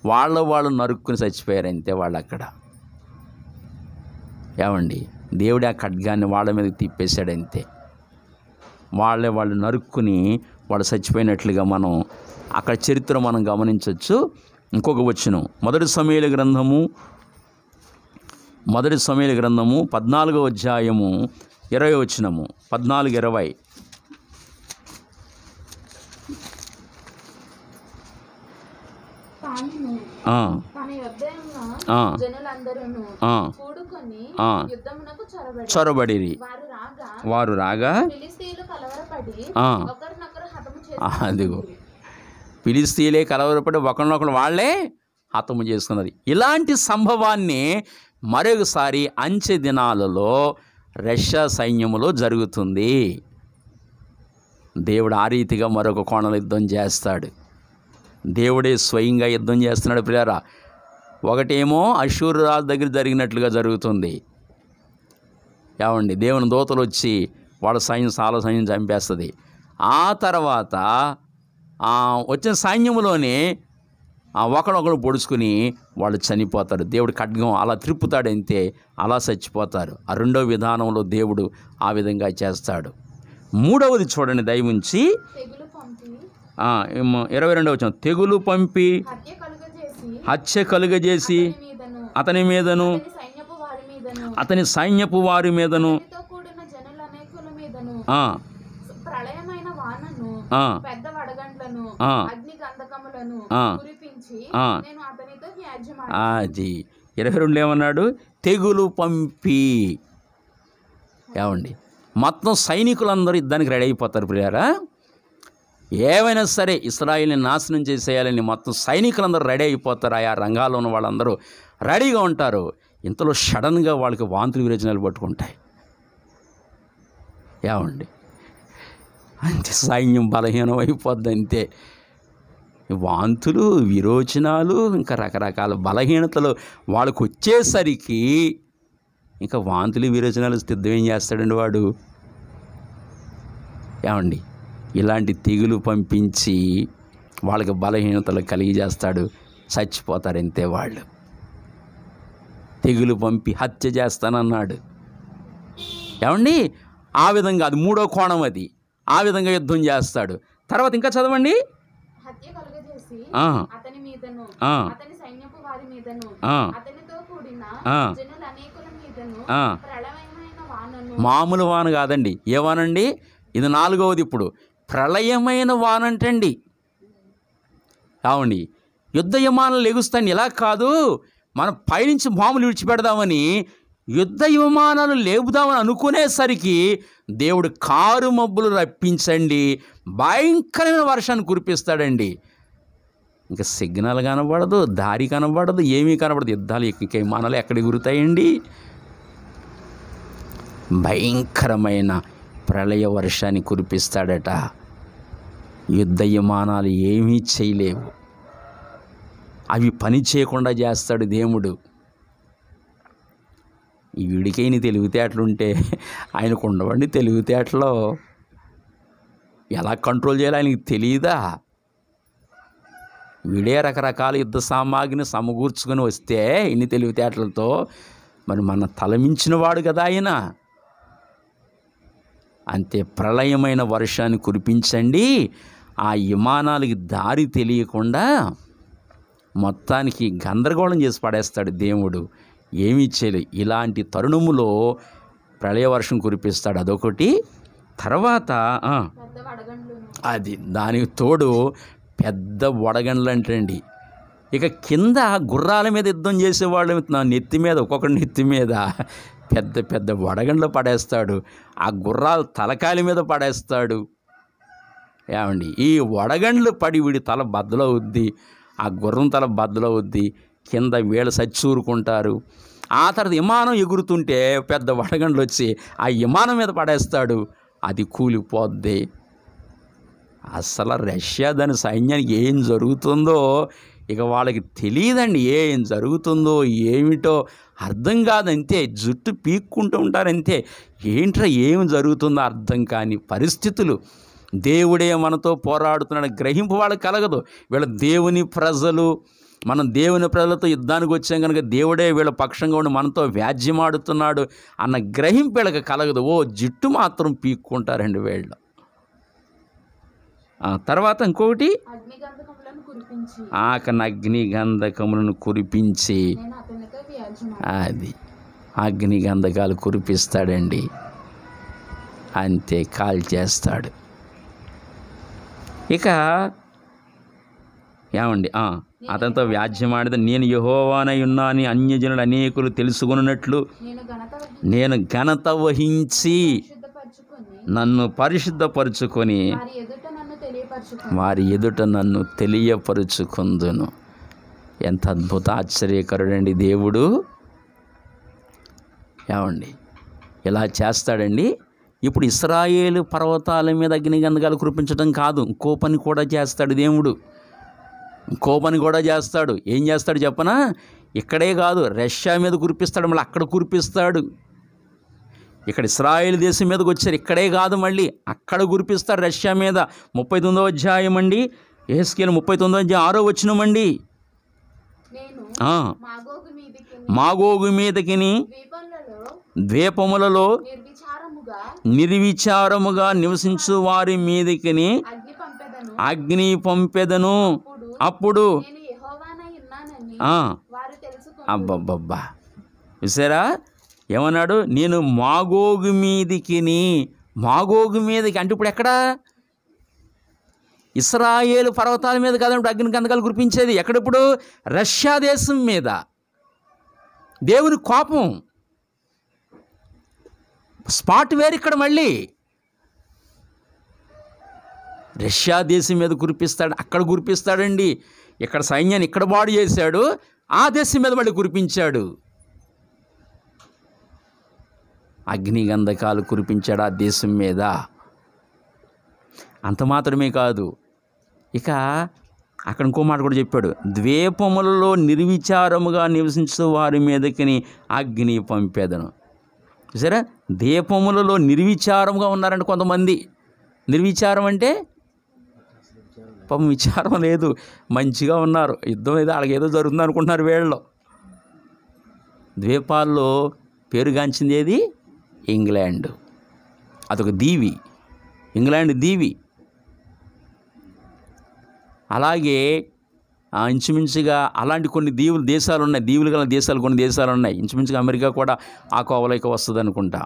వాళ్ళు నరుక్కుని చచ్చిపోయారంతే వాళ్ళు అక్కడ. ఏమండి దేవుడే ఆ ఖడ్గాన్ని వాళ్ళ మీదకి తిప్పేశాడంతే. వాళ్ళు నరుక్కుని వాళ్ళు చచ్చిపోయినట్లుగా మనం అక్కడ చరిత్ర మనం గమనించవచ్చు. ఇంకొక వచనం మొదటి సమూయేలు గ్రంథము 14వ అధ్యాయము 20వ వచనము. 14:20. చొరబడిరి. వారు రాగా అదిగో ఫిలిష్తీయులే కలవరపడి ఒకరినొకరు వాళ్ళే హతము చేసుకున్నది. ఇలాంటి సంభవాన్ని మరొకసారి అంచె దినాలలో రష్యా సైన్యములో జరుగుతుంది. దేవుడు ఆ రీతిగా మరొక కోణంలో యుద్ధం చేస్తాడు. దేవుడే స్వయంగా యుద్ధం చేస్తున్నాడు ప్రియారా. ఒకటేమో అష్షూరు రాజు దగ్గర జరిగినట్లుగా జరుగుతుంది. ఏమండి దేవుని దూతలు వచ్చి వాళ్ళ చాలా సైన్యం చంపేస్తుంది. ఆ తర్వాత వచ్చిన సైన్యములోనే ఒకడొకడు పొడుచుకుని వాళ్ళు చనిపోతారు. దేవుడు ఖడ్గం అలా త్రిప్పుతాడంతే, అలా చచ్చిపోతారు. ఆ రెండో విధానంలో దేవుడు ఆ విధంగా చేస్తాడు. మూడవది చూడండి దయవుంచి 22వ వచనం. తెగులు పంపి హత్య కలుగజేసి అతని మీదను అతని సైన్యపు వారి మీదను అది 22 ఏమన్నాడు? తెగులు పంపి. ఏమండి మొత్తం సైనికులందరూ యుద్ధానికి రెడీ అయిపోతారు ప్రియారా. ఏమైనా సరే ఇశ్రాయేలుని నాశనం చేసేయాలని మొత్తం సైనికులందరూ రెడీ అయిపోతారు. ఆయా రంగాల్లో ఉన్న వాళ్ళందరూ రెడీగా ఉంటారు. ఇంతలో సడన్గా వాళ్ళకి వాంతులు విరేచనాలు పట్టుకుంటాయి. ఏమండి అంతే, సైన్యం బలహీనం అయిపోద్ది అంతే. వాంతులు విరోచనాలు ఇంకా రకరకాల బలహీనతలు వాళ్ళకు వచ్చేసరికి ఇంకా వాంతులు విరోచనాలు సిద్ధం ఏం చేస్తాడండి వాడు? ఏమండి ఇలాంటి తెగులు పంపించి వాళ్ళకి బలహీనతలు కలిగి చేస్తాడు. చచ్చిపోతారు అంతే వాళ్ళు. తెగులు పంపి హత్య చేస్తానన్నాడు. ఏమండి ఆ విధంగా అది మూడో కోణం. అది ఆ విధంగా యుద్ధం చేస్తాడు. తర్వాత ఇంకా చదవండి. మామూలు వాన కాదండి. ఏ వానండి? ఇది 4వది. ఇప్పుడు ప్రళయమైన వానంటండి. కావండి యుద్ధ విమానాలు లెగుస్తాయని ఇలా కాదు, మనం పైనుంచి బాంబులు విడిచిపెడదామని యుద్ధ విమానాలు లేపుదామని అనుకునేసరికి దేవుడు కారు మబ్బులు రప్పించండి భయంకరమైన వర్షాన్ని కురిపిస్తాడండి. ఇంకా సిగ్నల్ కనబడదు, దారి కనబడదు, ఏమీ కనబడదు. యుద్ధాలు విమానాలు ఎక్కడ ఎగురుతాయండి? భయంకరమైన ప్రళయ వర్షాన్ని కురిపిస్తాడట. యుద్ధ విమానాలు ఏమీ చేయలేవు, అవి పని చేయకుండా చేస్తాడు దేవుడు. ఈ వీడికైన తెలివితేటలుంటే ఆయనకు ఉండవండి తెలివితేటలో. ఎలా కంట్రోల్ చేయాలో ఆయనకి తెలియదా? వీడే రకరకాల యుద్ధ సామాగ్రిని సమకూర్చుకొని వస్తే ఇన్ని తెలివితేటలతో మరి మన తలమించిన వాడు కదా ఆయన. అంతే, ప్రళయమైన వర్షాన్ని కురిపించండి, ఆ విమానాలకి దారి తెలియకుండా మొత్తానికి గందరగోళం చేసి పడేస్తాడు దేవుడు. ఏమీ చేయలేదు. ఇలాంటి తరుణములో ప్రళయ వర్షం కురిపిస్తాడు, అదొకటి. తర్వాత అది దానికి తోడు పెద్ద వడగండ్లు అంటండి. ఇక కింద గుర్రాల మీద యుద్ధం చేసేవాళ్ళు నా నెత్తి మీద, ఒక్కొక్కటి నెత్తి మీద పెద్ద పెద్ద వడగండ్లు పడేస్తాడు. ఆ గుర్రాలు తలకాయల మీద పడేస్తాడు. ఏమండి, ఈ వడగండ్లు పడి వీడి తల బద్దలవుద్ది, ఆ గుర్రం తల బద్దలవుద్ది, కింద వీళ్ళ సచ్చూరుకుంటారు. ఆ తర్వాత విమానం ఎగురుతుంటే పెద్ద వడగండ్లు వచ్చి ఆ విమానం మీద పడేస్తాడు, అది కూలిపోద్ది. అసలు రష్యా దాని సైన్యానికి ఏం జరుగుతుందో ఇక వాళ్ళకి తెలియదండి. ఏం జరుగుతుందో ఏమిటో అర్థం కాదంతే, జుట్టు పీక్కుంటూ ఉంటారంతే. ఏంట్రా ఏం జరుగుతుందో అర్థం కాని పరిస్థితులు. దేవుడే మనతో పోరాడుతున్నాడు గ్రహింపు వాళ్ళకి కలగదు. వీళ్ళ దేవుని ప్రజలు, మనం దేవుని ప్రజలతో యుద్ధానికి వచ్చాం కనుక దేవుడే వీళ్ళ పక్షంగా ఉండి మనతో వ్యాజ్యమాడుతున్నాడు అన్న గ్రహింపు వీళ్ళకి కలగదు. ఓ జుట్టు మాత్రం పీక్కుంటారండి వీళ్ళు. తర్వాత ఇంకొకటి, అగ్ని గంధకములను కురిపించి, అది అగ్ని గంధకాలు కురిపిస్తాడండి. అంతే, కాల్ చేస్తాడు. ఇక ఏమండి, అతనితో వ్యాజ్యమాడితే నేను యెహోవానై ఉన్నాని అన్యజనులు అనేకులు తెలుసుకొనున్నట్లు నేను ఘనత వహించి నన్ను పరిశుద్ధపరుచుకొని వారి ఎదుట నన్ను తెలియపరుచుకుందును. ఎంత అద్భుత ఆశ్చర్యకరుడండి దేవుడు. ఏమండి, ఇలా చేస్తాడండి. ఇప్పుడు ఇశ్రాయేలు పర్వతాల మీద అగ్ని గంధకాలు కురిపించడం కాదు, ఇంకో పని కూడా చేస్తాడు దేవుడు. ఇంకో పని కూడా చేస్తాడు. ఏం చేస్తాడు చెప్పనా? ఇక్కడే కాదు, రష్యా మీద కురిపిస్తాడు, మళ్ళీ అక్కడ కురిపిస్తాడు. ఇక్కడ ఇశ్రాయేలు దేశం మీదకి వచ్చారు, ఇక్కడే కాదు మళ్ళీ అక్కడ కురిపిస్తాడు, రష్యా మీద. 39వ అధ్యాయం అండి, యెహెజ్కేలు 39వ అధ్యాయం 6వ వచనమండి. మాగోగు మీదకిని ద్వీపములలో నిర్విచారముగా నివసించు వారి మీదకిని అగ్ని పంపెదను. అప్పుడు అబ్బబ్బబ్బా, చూసారా ఏమన్నాడు? నేను మాగోగు మీదికి అంటే ఇప్పుడు ఎక్కడ? ఇశ్రాయేలు పర్వతాల మీద కాదంటే అగ్ని గంధకాలు కురిపించేది ఎక్కడిప్పుడు? రష్యా దేశం మీద. దేవుని కోపం స్పాట్ వేరు ఇక్కడ. మళ్ళీ రష్యా దేశం మీద కురిపిస్తాడు, అక్కడ కురిపిస్తాడండి. ఇక్కడ సైన్యాన్ని ఇక్కడ బాడు చేశాడు, ఆ దేశం మీద మళ్ళీ కురిపించాడు. అగ్ని గంధకాలు కురిపించాడు ఆ దేశం మీద. అంత మాత్రమే కాదు, ఇక అక్కడ ఇంకో మాట కూడా చెప్పాడు, ద్వీపములలో నిర్విచారముగా నివసించు వారి మీదకి అగ్ని పంపేదను. చూసారా, ద్వీపములలో నిర్విచారముగా ఉన్నారంటే కొంతమంది. నిర్విచారం అంటే పాపం విచారం లేదు, మంచిగా ఉన్నారు, యుద్ధం ఏదో అలాగేదో జరుగుతుంది అనుకుంటున్నారు వీళ్ళు. ద్వీపాల్లో పేరుగాంచింది ఏది? ఇంగ్లాండ్. అదొక దీవి, ఇంగ్లాండ్ దీవి. అలాగే ఇంచుమించుగా అలాంటి కొన్ని దేశాలు ఉన్నాయి, దీవులు గల దేశాలు కొన్ని దేశాలు ఉన్నాయి. ఇంచుమించుగా అమెరికా కూడా ఆ కోవలోకి వస్తుంది అనుకుంటా.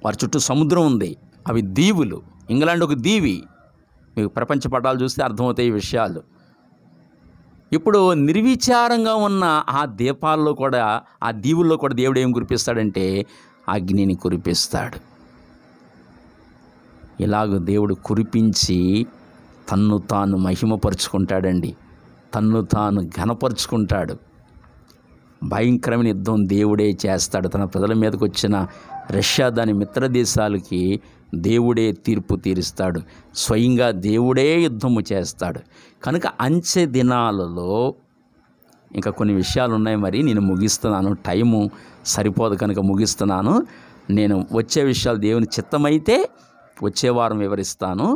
వారి చుట్టూ సముద్రం ఉంది, అవి దీవులు. ఇంగ్లాండ్ ఒక దీవి. మీకు ప్రపంచ పటాలు చూస్తే అర్థమవుతాయి ఈ విషయాలు. ఇప్పుడు నిర్విచారంగా ఉన్న ఆ దీపాల్లో కూడా, ఆ దీవుల్లో కూడా దేవుడు ఏం కురిపిస్తాడంటే అగ్నిని కురిపిస్తాడు. ఇలాగ దేవుడు కురిపించి తన్ను తాను మహిమపరుచుకుంటాడండి, తన్ను తాను ఘనపరుచుకుంటాడు. భయంకరమైన యుద్ధం దేవుడే చేస్తాడు. తన ప్రజల మీదకి వచ్చిన రష్యా దాని మిత్ర దేశాలకి దేవుడే తీర్పు తీరుస్తాడు. స్వయంగా దేవుడే యుద్ధము చేస్తాడు. కనుక అంచె దినాలలో ఇంకా కొన్ని విషయాలు ఉన్నాయి. మరి నేను ముగిస్తున్నాను, టైము సరిపోదు కనుక ముగిస్తున్నాను. నేను వచ్చే విషయాలు దేవుని చిత్తమైతే వచ్చే వారం వివరిస్తాను.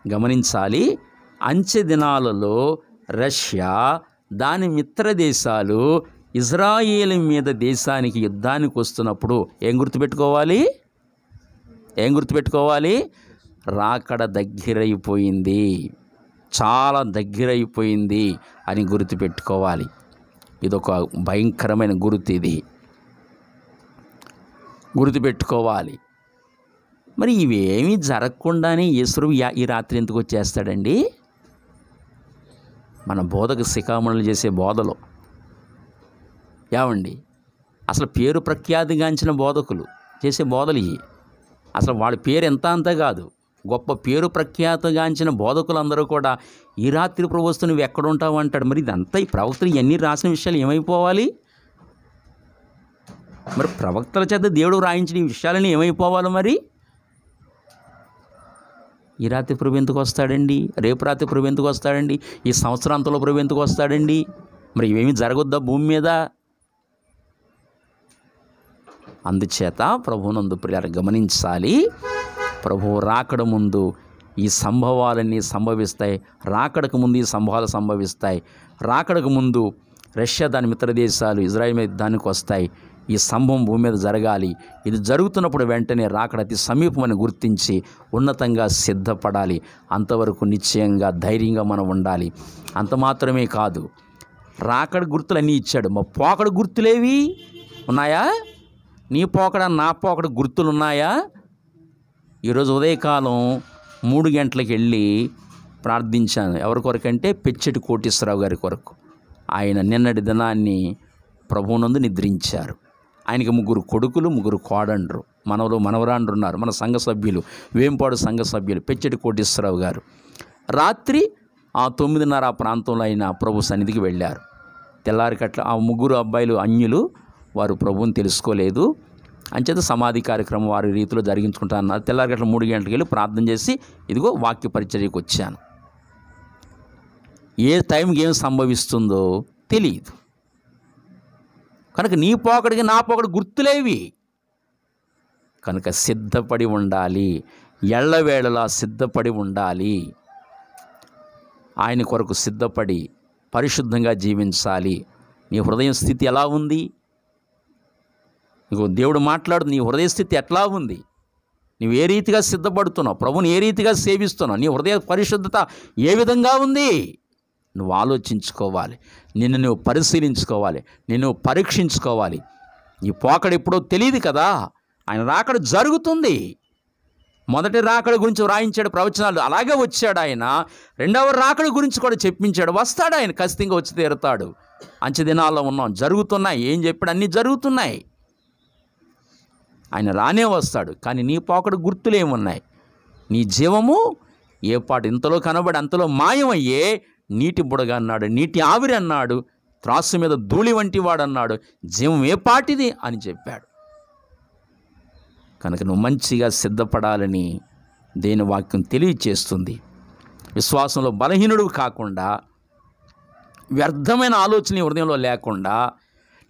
గమనించాలి, అంచె దినాలలో రష్యా దాని మిత్ర దేశాలు ఇజ్రాయేలు మీద దేశానికి యుద్ధానికి వస్తున్నప్పుడు ఏం గుర్తుపెట్టుకోవాలి? రాకడ దగ్గరైపోయింది, చాలా దగ్గరైపోయింది అని గుర్తుపెట్టుకోవాలి. ఇదొక భయంకరమైన గుర్తు, ఇది గుర్తుపెట్టుకోవాలి. మరి ఇవేమీ జరగకుండానే యేసు ఈ రాత్రి ఎందుకు వచ్చేస్తాడండి? మన బోధకు శిఖామణులు చేసే బోధలో ఏమండి, అసలు పేరు ప్రఖ్యాతిగాంచిన బోధకులు చేసే బోధలు ఇవి. అసలు వాళ్ళ పేరు ఎంత అంతా కాదు, గొప్ప పేరు ప్రఖ్యాతిగాంచిన బోధకులందరూ కూడా ఈ రాత్రి ప్రభు వస్తూ నువ్వు ఎక్కడుంటావు అంటాడు. మరి ఇదంతా ఈ ప్రవక్తలు ఇవన్నీ రాసిన విషయాలు ఏమైపోవాలి? మరి ప్రవక్తల చేత దేవుడు రాయించిన ఈ విషయాలని ఏమైపోవాలి? మరి ఈ రాత్రి ప్రభు ఎందుకు వస్తాడండి? రేపు రాత్రి ప్రభు ఎందుకు వస్తాడండి? ఈ సంవత్సరాంతంలో ప్రభు ఎందుకు వస్తాడండి? మరి ఇవేమీ జరగొద్దా భూమి మీద? అందుచేత ప్రభువునందు ప్రియులారా గమనించాలి, ప్రభువు రాకడ ముందు ఈ సంభవాలన్నీ సంభవిస్తాయి. రాకడకు ముందు ఈ సంభవాలు సంభవిస్తాయి. రాకడకు ముందు రష్యా దాని మిత్ర దేశాలు ఇజ్రాయెల్ మీద యుద్ధానికి వస్తాయి. ఈ సంభవం భూమి మీద జరగాలి. ఇది జరుగుతున్నప్పుడు వెంటనే రాకడ అతి సమీపమని గుర్తించి ఉన్నతంగా సిద్ధపడాలి. అంతవరకు నిశ్చయంగా ధైర్యంగా మనం ఉండాలి. అంత మాత్రమే కాదు, రాకడ గుర్తులన్నీ ఇచ్చాడు. మా పోకడ గుర్తులేవి ఉన్నాయా? నీ పోకడ నా పోకడ గుర్తులు ఉన్నాయా? ఈరోజు ఉదయకాలం 3 గంటలకు వెళ్ళి ప్రార్థించాను. ఎవరి కొరకంటే పెచ్చెటి కోటేశ్వరరావు గారి కొరకు. ఆయన నిన్నటి దినాన్ని ప్రభువునందు నిద్రించారు. ఆయనకి 3 కొడుకులు, 3 కోడండ్రు, మనవరాండ్రు ఉన్నారు. మన సంఘ సభ్యులు, వేంపాడు సంఘ సభ్యులు పెచ్చెటి కోటేశ్వరరావు గారు రాత్రి 9:30 ఆ ప్రాంతంలో ఆయన ప్రభు సన్నిధికి వెళ్ళారు. తెల్లారికట్ల ఆ 3 అబ్బాయిలు అన్యులు, వారు ప్రభువుని తెలుసుకోలేదు. అంచేత సమాధి కార్యక్రమం వారి రీతిలో జరిగించుకుంటారన్నారు. తెల్లారికట్ల 3 గంటలకు వెళ్ళి ప్రార్థన చేసి ఇదిగో వాక్య పరిచర్యకు వచ్చాను. ఏ టైంకి ఏం సంభవిస్తుందో తెలియదు. కనుక నీ పోకడికి నా పోకడి గుర్తులేవి. కనుక సిద్ధపడి ఉండాలి, ఎళ్ళవేళలా సిద్ధపడి ఉండాలి. ఆయన కొరకు సిద్ధపడి పరిశుద్ధంగా జీవించాలి. నీ హృదయం స్థితి ఎలా ఉంది? నీకు దేవుడు మాట్లాడు, నీ హృదయ స్థితి ఎట్లా ఉంది? నువ్వు ఏ రీతిగా సిద్ధపడుతున్నావు? ప్రభుని ఏ రీతిగా సేవిస్తున్నావు? నీ హృదయ పరిశుద్ధత ఏ విధంగా ఉంది? నువ్వు ఆలోచించుకోవాలి, నిన్ను నువ్వు పరిశీలించుకోవాలి, నిన్ను పరీక్షించుకోవాలి. ఈ పోకడ ఎప్పుడో తెలియదు కదా. ఆయన రాకడ జరుగుతుంది. మొదటి రాకడ గురించి వ్రాయించాడు ప్రవచనాలు, అలాగే వచ్చాడు ఆయన. రెండవ రాకడ గురించి కూడా చెప్పించాడు. వస్తాడు ఆయన, ఖచ్చితంగా వచ్చి తీరుతాడు. అంచె దినాల్లో ఉన్నాం, జరుగుతున్నాయి. ఏం చెప్పాడు? అన్నీ జరుగుతున్నాయి. ఆయన రానే వస్తాడు. కానీ నీ పోకడ గుర్తులేమున్నాయి? నీ జీవము ఏ పాటు ఇంతలో కనబడి అంతలో మాయమయ్యే నీటి బుడగ అన్నాడు, నీటి ఆవిరి అన్నాడు, త్రాసు మీద ధూళి వంటి వాడు అన్నాడు, జీవం ఏ పాటిది అని చెప్పాడు. కనుక నువ్వు మంచిగా సిద్ధపడాలని దేని వాక్యం తెలియచేస్తుంది. విశ్వాసంలో బలహీనుడు కాకుండా, వ్యర్థమైన ఆలోచన హృదయంలో లేకుండా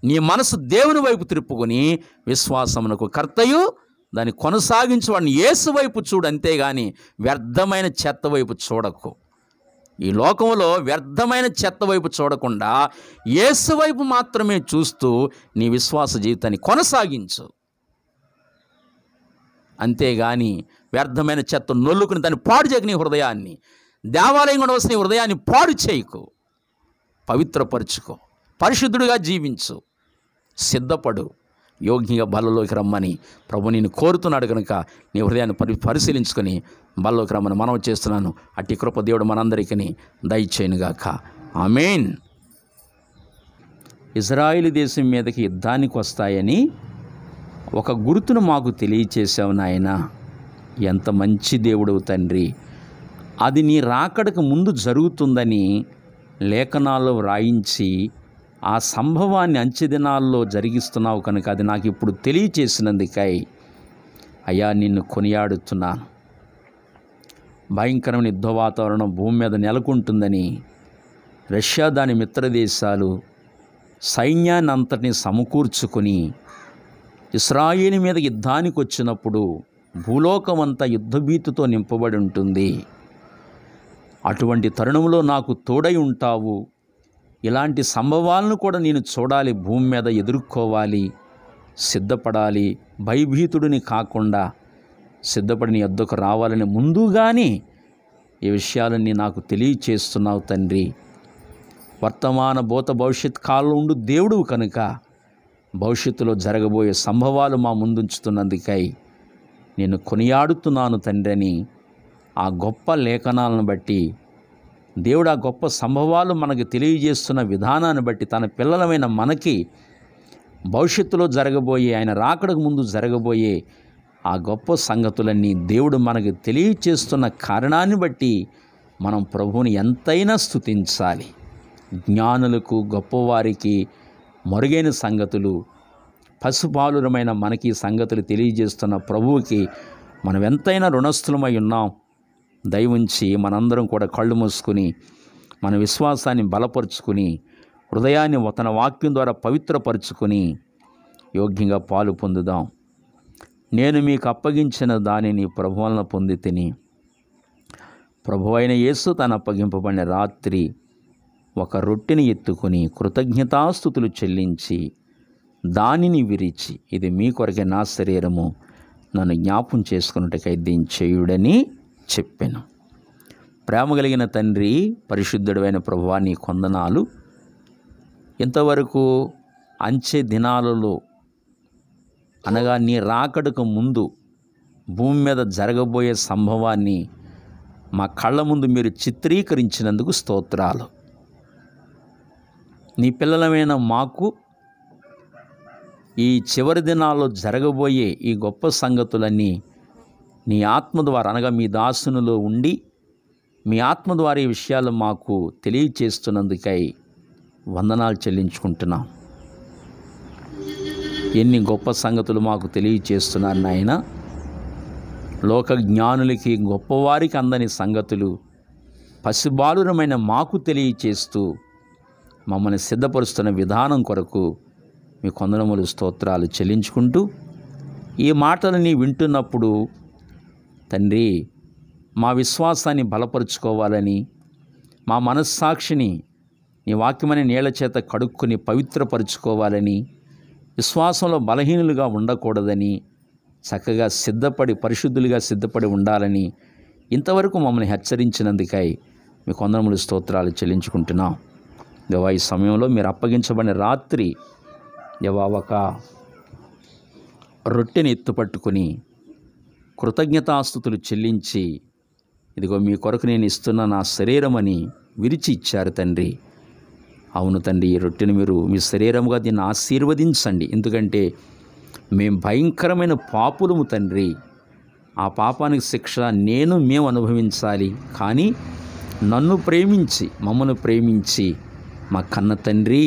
నీ మనసు దేవుని వైపు తిప్పుకొని విశ్వాసమునకు కర్తయు దాన్ని కొనసాగించేవాడిని యేసు వైపు చూడు. అంతేగాని వ్యర్థమైన చెత్త వైపు చూడకు. ఈ లోకంలో వ్యర్థమైన చెత్త వైపు చూడకుండా యేసు వైపు మాత్రమే చూస్తూ నీ విశ్వాస జీవితాన్ని కొనసాగించు. అంతేగాని వ్యర్థమైన చెత్త నొల్లుకుని దాన్ని పాడు చేయకు. నీ హృదయాన్ని, దేవాలయం కూడా వస్తే నీ హృదయాన్ని పాడు చేయకు. పవిత్రపరుచుకో, పరిశుద్ధుడిగా జీవించు, సిద్ధపడు. యోగ్యంగా బల్లలోకి రమ్మని ప్రభు నిన్ను కోరుతున్నాడు కనుక నీ హృదయాన్ని పరిశీలించుకొని బల్లలోకి రమ్మని మనం చేస్తున్నాను. అట్టి కృప దేవుడు మనందరికీ దయచేయునుగాక. ఆమేన్. ఇజ్రాయిల్ దేశం మీదకి యుద్ధానికి వస్తాయని ఒక గుర్తును మాకు తెలియచేసావు నాయన. ఎంత మంచి దేవుడవు తండ్రి. అది నీ రాకడకు ముందు జరుగుతుందని లేఖనాల్లో వ్రాయించి ఆ సంభవాన్ని అంచెదినాల్లో జరిగిస్తున్నావు కనుక అది నాకు ఇప్పుడు తెలియచేసినందుకై అయ్యా నిన్ను కొనియాడుతున్నాను. భయంకరమైన యుద్ధ వాతావరణం భూమి మీద నెలకొంటుందని రష్యా దాని మిత్రదేశాలు సైన్యాన్ని అంతటిని సమకూర్చుకొని ఇశ్రాయేలు మీద యుద్ధానికి వచ్చినప్పుడు భూలోకమంతా యుద్ధభీతితో నింపబడి ఉంటుంది. అటువంటి తరుణంలో నాకు తోడై ఉంటావు. ఇలాంటి సంభవాలను కూడా నేను చూడాలి, భూమి మీద ఎదుర్కోవాలి, సిద్ధపడాలి. భయభీతుడిని కాకుండా సిద్ధపడి నీ వద్దకు రావాలని ముందుగానే ఈ విషయాలన్నీ నాకు తెలియచేస్తున్నావు తండ్రి. వర్తమాన భూత భవిష్యత్ కాలంలో ఉండు దేవుడు కనుక భవిష్యత్తులో జరగబోయే సంభవాలు మా ముందుంచుతున్నందుకై నేను కొనియాడుతున్నాను తండ్రి అని ఆ గొప్ప లేఖనాలను బట్టి దేవుడు ఆ గొప్ప సంభవాలు మనకు తెలియజేస్తున్న విధానాన్ని బట్టి తన పిల్లలమైన మనకి భవిష్యత్తులో జరగబోయే, ఆయన రాకడకు ముందు జరగబోయే ఆ గొప్ప సంగతులన్నీ దేవుడు మనకు తెలియచేస్తున్న కారణాన్ని బట్టి మనం ప్రభువుని ఎంతైనా స్తుతించాలి. జ్ఞానులకు, గొప్పవారికి మరుగైన సంగతులు, పశుపాలురమైన మనకి సంగతులు తెలియజేస్తున్న ప్రభువుకి మనం ఎంతైనా రుణస్థులమై ఉన్నాం. దయవుంచి మనందరం కూడా కళ్ళు మూసుకుని మన విశ్వాసాన్ని బలపరుచుకుని హృదయాన్ని తన వాక్యం ద్వారా పవిత్రపరుచుకొని యోగ్యంగా పాలు పొందుదాం. నేను మీకు అప్పగించిన దానిని ప్రభు వలన పొంది తిని, ప్రభు అయిన యేసు తను అప్పగింపబడిన రాత్రి ఒక రొట్టెని ఎత్తుకుని కృతజ్ఞతాస్తుతులు చెల్లించి దానిని విరిచి, ఇది మీ కొరకే నా శరీరము, నన్ను జ్ఞాపం చేసుకున్నట్టుకై దీన్ని చేయుడని చెప్పాను. ప్రేమ కలిగిన తండ్రి, పరిశుద్ధుడైన ప్రభువా నీ కొందనాలు. ఇంతవరకు అంచె దినాలలో అనగా నీ రాకడకు ముందు భూమి మీద జరగబోయే సంభవాన్ని మా కళ్ళ ముందు మీరు చిత్రీకరించినందుకు స్తోత్రాలు. నీ పిల్లలమైన మాకు ఈ చివరి దినాల్లో జరగబోయే ఈ గొప్ప సంగతులన్నీ నీ ఆత్మ ద్వారా అనగా మీ దాసునిలో ఉండి మీ ఆత్మ ద్వారా ఈ విషయాలు మాకు తెలియచేస్తున్నందుకై వందనాలు చెల్లించుకుంటున్నాం. ఎన్ని గొప్ప సంగతులు మాకు తెలియచేస్తున్నారు నాయన. లోక జ్ఞానులకి, గొప్పవారికి అందని సంగతులు పసిబాలురమైన మాకు తెలియచేస్తూ మమ్మల్ని సిద్ధపరుస్తున్న విధానం కొరకు మీ కొందనములు స్తోత్రాలు చెల్లించుకుంటూ ఈ మాటలని వింటున్నప్పుడు తండ్రి మా విశ్వాసాన్ని బలపరుచుకోవాలని, మా మనస్సాక్షిని నీ వాక్యమనే నీళ్ల చేత కడుక్కుని పవిత్రపరుచుకోవాలని, విశ్వాసంలో బలహీనులుగా ఉండకూడదని, చక్కగా సిద్ధపడి పరిశుద్ధులుగా సిద్ధపడి ఉండాలని ఇంతవరకు మమ్మల్ని హెచ్చరించినందుకై మీ కొందరములు స్తోత్రాలు చెల్లించుకుంటున్నాం. దేవా, ఈ సమయంలో మీరు అప్పగించబడిన రాత్రి దేవా ఒక రొట్టెని ఎత్తుపట్టుకుని కృతజ్ఞతాస్తుతులు చెల్లించి, ఇదిగో మీ కొరకు నేను ఇస్తున్న నా శరీరం అని విరిచి ఇచ్చారు తండ్రి. అవును తండ్రి, ఈ రొట్టెని మీరు మీ శరీరముగా దీన్ని ఆశీర్వదించండి. ఎందుకంటే మేము భయంకరమైన పాపులము తండ్రి. ఆ పాపానికి శిక్ష మేము అనుభవించాలి. కానీ నన్ను ప్రేమించి, మమ్మల్ని ప్రేమించి మా కన్న తండ్రి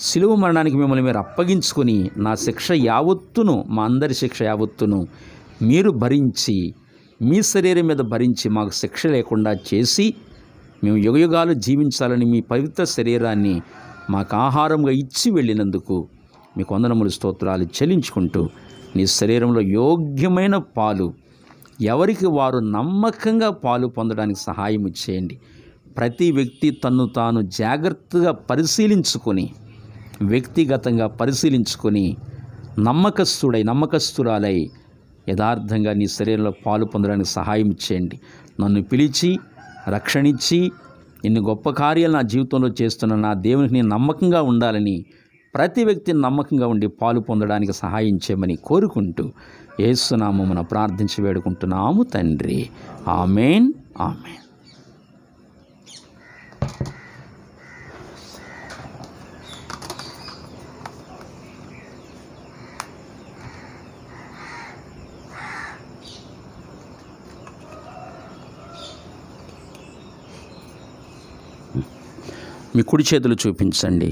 శిలువ మరణానికి మిమ్మల్ని మీరు అప్పగించుకొని నా శిక్ష యావత్తును, మా అందరి శిక్ష యావత్తును మీరు భరించి, మీ శరీరం మీద భరించి మాకు శిక్ష లేకుండా చేసి మేము యుగయుగాలు జీవించాలని మీ పవిత్ర శరీరాన్ని మాకు ఆహారంగా ఇచ్చి వెళ్ళినందుకు మీకు వందనములు స్తోత్రాలు చెల్లించుకుంటూ నీ శరీరంలో యోగ్యమైన పాలు ఎవరికి వారు నమ్మకంగా పాలు పొందడానికి సహాయం చేయండి. ప్రతి వ్యక్తి తన్ను తాను జాగ్రత్తగా పరిశీలించుకొని, వ్యక్తిగతంగా పరిశీలించుకొని నమ్మకస్తురాలై యథార్థంగా నీ శరీరంలో పాలు పొందడానికి సహాయం చేయండి. నన్ను పిలిచి రక్షణించి ఇన్ని గొప్ప కార్యాలు నా జీవితంలో చేస్తున్న నా దేవునికి నేను నమ్మకంగా ఉండాలని ప్రతి వ్యక్తి నమ్మకంగా ఉండి పాలు పొందడానికి సహాయం చేయమని కోరుకుంటూ యేసు నామమున ప్రార్థించి వేడుకుంటున్నాము తండ్రి. ఆమేన్, ఆమేన్. మీ కుడి చేతులు చూపించండి.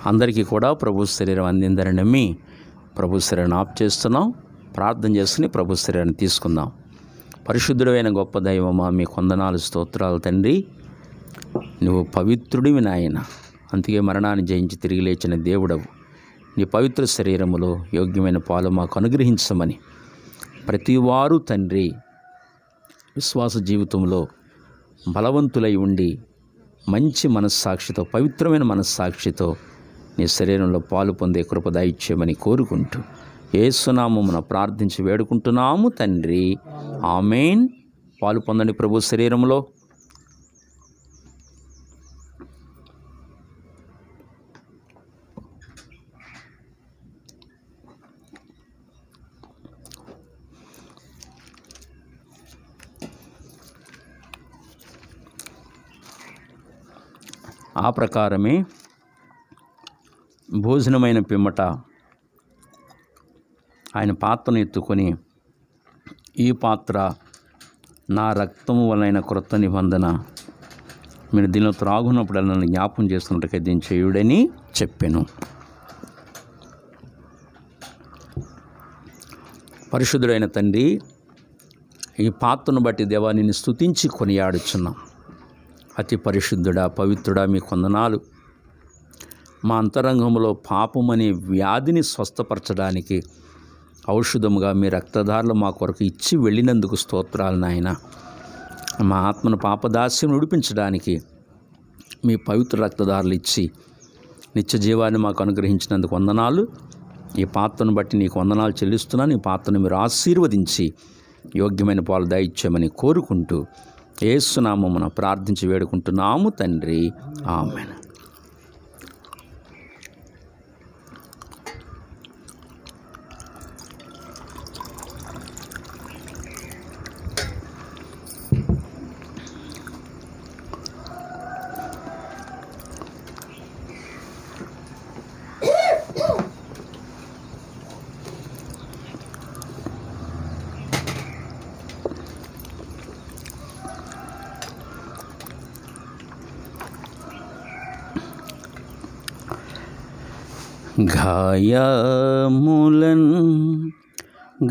అందరికీ కూడా ప్రభు శరీరం అందిందని నమ్మి ప్రభు శరీరాన్ని ఆఫ్ చేస్తున్నాం. ప్రార్థన చేసుకుని ప్రభు శరీరాన్ని తీసుకుందాం. పరిశుద్ధుడైన గొప్ప దైవమా, మీ వందనాలు, స్తోత్రాలు తండ్రి. నువ్వు పవిత్రుడివి నాయన. అందుకే మరణాన్ని జయించి తిరిగి లేచిన దేవుడవు. నీ పవిత్ర శరీరములో యోగ్యమైన పాలు మాకు అనుగ్రహించమని ప్రతివారు తండ్రి విశ్వాస జీవితంలో బలవంతులై ఉండి మంచి మనస్సాక్షితో, పవిత్రమైన మనస్సాక్షితో నీ శరీరంలో పాలు పొందే కృప దయచేయమని కోరుకుంటూ యేసు నామమున ప్రార్థించి వేడుకుంటున్నాము తండ్రి. ఆమేన్. పాలు పొందండి ప్రభు శరీరంలో. ఆ ప్రకారమే భోజనమైన పిమ్మట ఆయన పాత్రను ఎత్తుకొని, ఈ పాత్ర నా రక్తము వలన క్రొత్త నిబంధన, మీరు దీనిలో త్రాగునప్పుడు నన్ను జ్ఞాపకం చేస్తున్నట్టుగా దీన్ని చేయుడని చెప్పాను. పరిశుద్ధుడైన తండ్రి, ఈ పాత్రను బట్టి దేవా నిన్ను స్తుతించి కొనియాడుచున్నాం. అతి పరిశుద్ధుడా, పవిత్రుడా, మీ వందనాలు. మా అంతరంగంలో పాపమనే వ్యాధిని స్వస్థపరచడానికి ఔషధముగా మీ రక్తధారలు మా కొరకు ఇచ్చి వెళ్ళినందుకు స్తోత్రాలు నాయన. మా ఆత్మను పాపదాస్యం విడిపించడానికి మీ పవిత్ర రక్తధారలు ఇచ్చి నిత్య జీవాన్ని మాకు అనుగ్రహించినందుకు వందనాలు. ఈ పాత్రను బట్టి నీకు వందనాలు చెల్లిస్తున్నాను. ఈ పాత్రను మీరు ఆశీర్వదించి యోగ్యమైన పాలు దయచేయమని కోరుకుంటూ యేసు నామమున ప్రార్థించి వేడుకుంటున్నాము తండ్రి. ఆమేన్.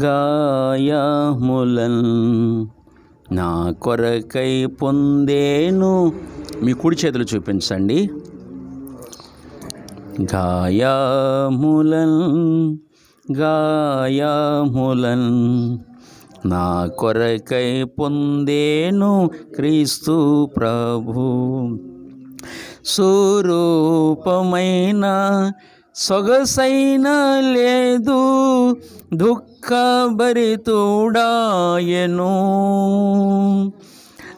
గాయములన్ నా కొరకై పొందేను. మీ కుడి చేతులు చూపించండి. గాయములన్ నా కొరకై పొందేను క్రీస్తు ప్రభు. స్వరూపమైన సొగసైన లేదు, దుఃఖభరితుడాయను.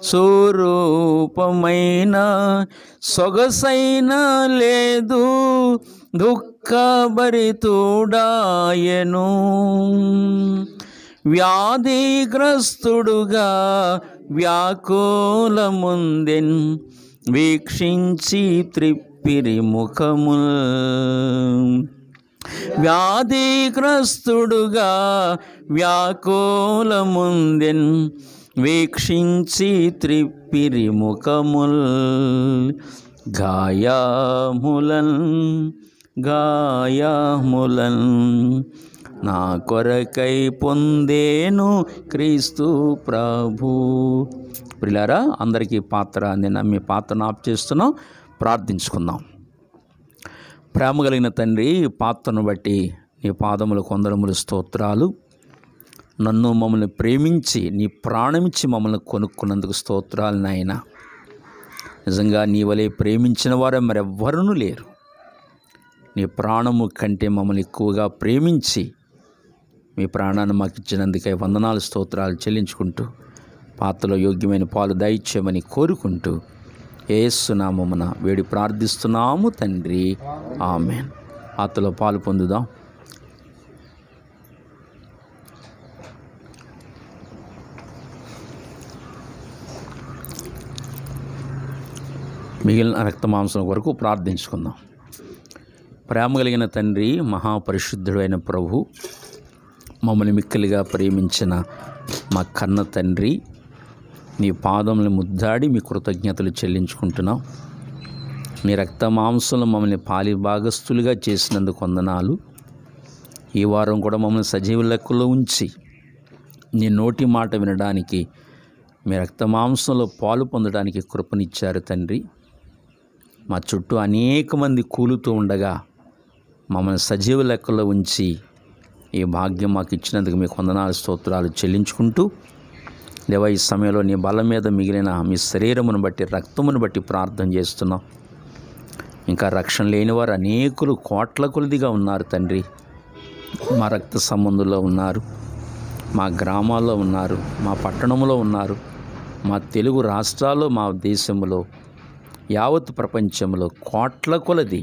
స్వరూపమైన సొగసైన లేదు, దుఃఖభరితుడాయెను. వ్యాధిగ్రస్తుడుగా వ్యాకులముందెన్, వీక్షించి త్రిప్పిరి ముఖముల్. వ్యాధిగ్రస్తుడుగా వ్యాకులముందెన్, వీక్షించి త్రిప్పిరి ముఖముల్. గాయములన్ గాయములన్ నా కొరకై పొందేను క్రీస్తు ప్రభు. ప్రియులారా, అందరికీ పాత్ర నేను మీ పాత్రను ఆప్ చేస్తున్నాం. ప్రార్థించుకుందాం. ప్రేమ కలిగిన తండ్రి, ఈ పాత్రను బట్టి నీ పాదములు కొందరములు స్తోత్రాలు. నన్ను మమ్మల్ని ప్రేమించి నీ ప్రాణమిచ్చి మమ్మల్ని కొనుక్కున్నందుకు స్తోత్రాలు నాయన. నిజంగా నీ వలె ప్రేమించిన వారు మరెవ్వరూ లేరు. నీ ప్రాణము కంటే మమ్మల్ని ఎక్కువగా ప్రేమించి మీ ప్రాణాన్ని మాకు ఇచ్చినందుకై వందనాలు స్తోత్రాలు చెల్లించుకుంటూ, పాత్రలో యోగ్యమైన పాలు దయచేయమని కోరుకుంటూ యేసు నామమున వేడి ప్రార్థిస్తున్నాము తండ్రి, ఆమేన్. పాత్రలో పాలు పొందుదాం. మిగిలిన రక్త మాంసం వరకు ప్రార్థించుకుందాం. ప్రేమ కలిగిన తండ్రి, మహాపరిశుద్ధుడు అయిన ప్రభు, మమ్మల్ని మిక్కిలిగా ప్రేమించిన మా కన్న తండ్రి, నీ పాదములను ముద్దాడి మీ కృతజ్ఞతలు చెల్లించుకుంటున్నాం. నీ రక్త మాంసంలో మమ్మల్ని పాలి భాగస్థులుగా చేసినందుకు వందనాలు. ఈ వారం కూడా మమ్మల్ని సజీవ లెక్కలో ఉంచి నీ నోటి మాట వినడానికి, మీ రక్త మాంసంలో పాలు పొందడానికి కృపనిచ్చారు తండ్రి. మా చుట్టూ అనేక మంది కూలుతూ ఉండగా మమ్మల్ని సజీవ లెక్కలో ఉంచి ఈ భాగ్యం మాకు ఇచ్చినందుకు మీకు వందనాలు స్తోత్రాలు చెల్లించుకుంటూ, దేవా, ఈ సమయంలో నీ బలం మీద మిగిలిన మీ శరీరమును బట్టి, రక్తమును బట్టి ప్రార్థన చేస్తున్నాం. ఇంకా రక్షణ లేని వారు అనేకులు కోట్ల కొలదిగా ఉన్నారు తండ్రి. మా రక్త సంబంధుల్లో ఉన్నారు, మా గ్రామాల్లో ఉన్నారు, మా పట్టణంలో ఉన్నారు, మా తెలుగు రాష్ట్రాల్లో, మా దేశంలో, యావత్ ప్రపంచంలో కోట్ల కొలది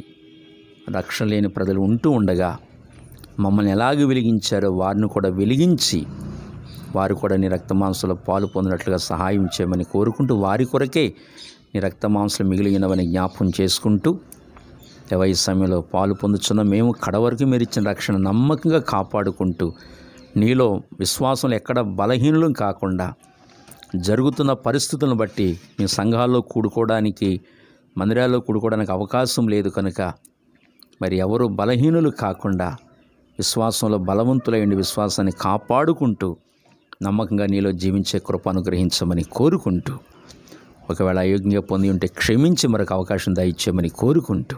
రక్షణ లేని ప్రజలు ఉంటూ ఉండగా మమ్మల్ని ఎలాగ వెలిగించారో వారిని కూడా వెలిగించి వారు కూడా నీ రక్తమాంసంలో పాలు పొందినట్లుగా సహాయం చేయమని కోరుకుంటూ, వారి కొరకే నీ రక్తమాంసలు మిగిలినవని జ్ఞాపకం చేసుకుంటూ, ఈ సమయంలో పాలు పొందుతున్న మేము కడవరకు మీరు ఇచ్చిన రక్షణ నమ్మకంగా కాపాడుకుంటూ, నీలో విశ్వాసంలో ఎక్కడ బలహీనులం కాకుండా, జరుగుతున్న పరిస్థితులను బట్టి మీ సంఘాల్లో కూడుకోవడానికి, మందిరాల్లో కూడుకోవడానికి అవకాశం లేదు కనుక మరి ఎవరు బలహీనులు కాకుండా విశ్వాసంలో బలవంతులైన విశ్వాసాన్ని కాపాడుకుంటూ నమ్మకంగా నీలో జీవించే కృప అనుగ్రహించమని కోరుకుంటూ, ఒకవేళ అయోగ్యంగా పొంది ఉంటే క్షమించి మరొక అవకాశం దయచేయమని కోరుకుంటూ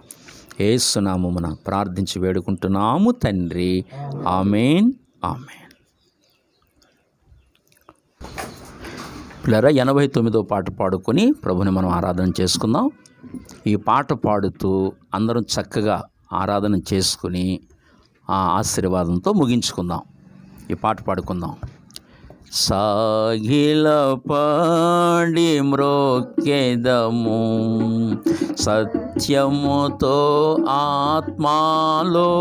యేసు నామమున ప్రార్థించి వేడుకుంటున్నాము తండ్రి, ఆమేన్, ఆమేన్. పిల్లరా, 89వ పాట పాడుకొని ప్రభుని మనం ఆరాధన చేసుకుందాం. ఈ పాట పాడుతూ అందరం చక్కగా ఆరాధన చేసుకుని ఆ ఆశీర్వాదంతో ముగించుకుందాం. ఈ పాట పాడుకుందాం. సాగిల పాడి మ్రోక్కెదము, సత్యముతో ఆత్మాలో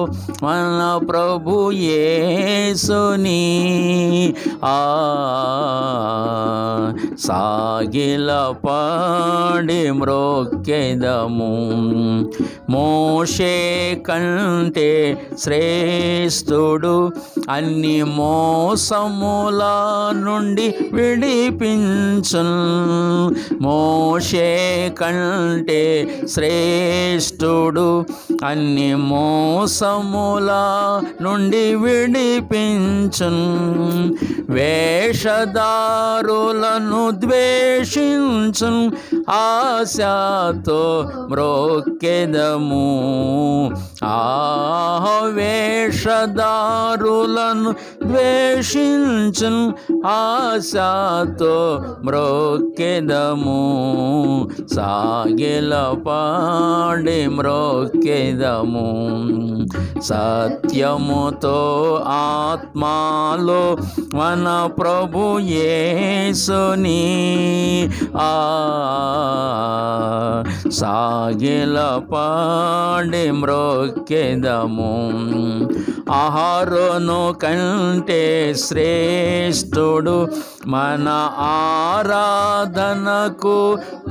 మన ప్రభు యేసుని. సాగిల పాడి మ్రోక్కెదము, మోషే కంటే శ్రేష్ఠుడు అన్ని మోసముల నుండి విడిపించున్. మోషే కంటే శ్రేష్ఠుడు అన్ని మోసముల నుండి విడిపించున్. వేషధారులను ద్వేషించున్, ఆశతో మ్రోక్కెదము. వేషధారులను ద్వేషించున్ ఆశతో మ్రొక్కెదము, సాగిల పాడి మ్రొక్కెదము. సత్యముతో ఆత్మలో మన ప్రభు యేసుని సాగిల పాడి మ్రొక్కెదము. అహరోను కంటే శ్రేష్ఠుడు మన ఆరాధనకు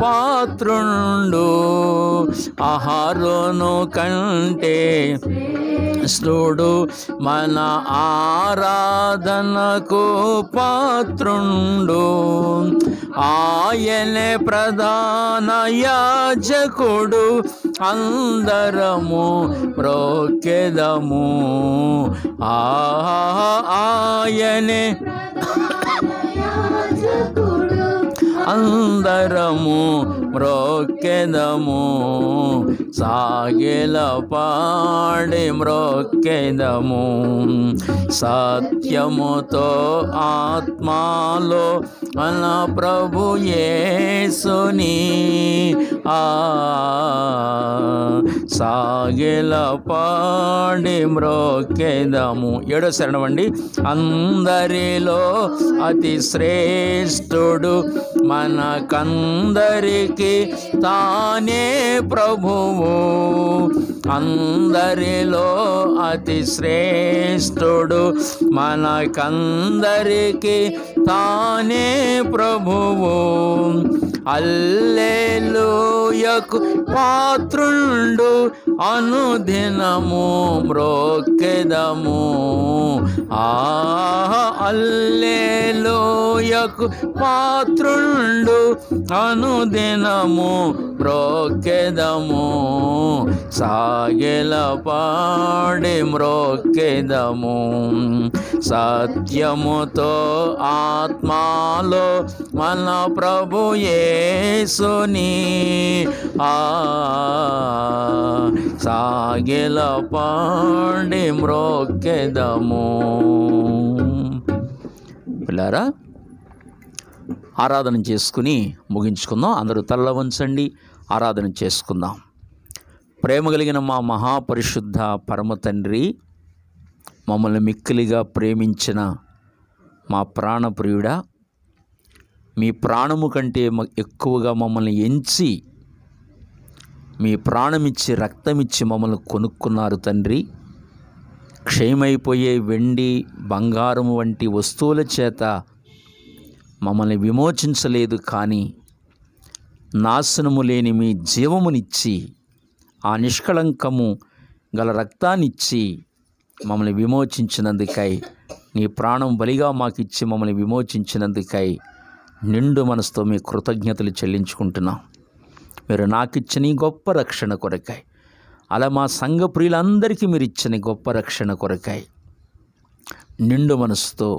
పాత్రుండు. అహరోను కంటే శ్రేష్ఠుడు మన ఆరాధనకు పాత్రుండు. ఆయనే ప్రధాన యాజకుడు, అందరము మ్రొక్కెదము. ఆయనే అందరము మ్రొక్కెదము, సాగిల పాడి మ్రొక్కెదము. సత్యముతో ఆత్మలో మన ప్రభు యేసుని సాగిల పాడి మ్రొక్కెదము. 7వ శరణం అండి. అందరిలో అతి శ్రేష్ఠుడు, మనకందరికి తానే ప్రభువు. అందరిలో అతి శ్రేష్ఠుడు, మనకందరికి తానే ప్రభువు. హల్లెలూయకు పాత్రుండు, అనుదినము మ్రొక్కెదము. హల్లెలూయకు పాత్రుండు, అనుదినము మ్రొక్కెదము. సాగిల పాడి మ్రొక్కెదము. సత్యముతో ఆత్మలో మన ప్రభు యేసుని సాగిల పాడి మ్రొక్కెదము. పిల్లారా, ఆరాధన చేసుకుని ముగించుకుందాం. అందరూ తల్ల వంచండి, ఆరాధన చేసుకుందాం. ప్రేమ కలిగిన మా మహాపరిశుద్ధ పరమ తండ్రి, మమ్మల్ని మిక్కిలిగా ప్రేమించిన మా ప్రాణప్రియుడా, మీ ప్రాణము కంటే ఎక్కువగా మమ్మల్ని ఎంచి మీ ప్రాణమిచ్చి రక్తమిచ్చి మమ్మల్ని కొనుక్కున్నారు తండ్రి. క్షయమైపోయే వెండి బంగారము వంటి వస్తువుల చేత మమ్మల్ని విమోచించలేదు, కానీ నాశనము లేని మీ జీవమునిచ్చి ఆ నిష్కళంకము గల రక్తాన్నిచ్చి మమ్మల్ని విమోచించినందుకై, నీ ప్రాణం బలిగా మాకిచ్చి మమ్మల్ని విమోచించినందుకై నిండు మనసుతో మీ కృతజ్ఞతలు చెల్లించుకుంటున్నాం. మీరు నాకిచ్చిన ఈ గొప్ప రక్షణ కొరకై, అలా మా సంఘ ప్రియులందరికీ మీరు ఇచ్చిన గొప్ప రక్షణ కొరకై నిండు మనసుతో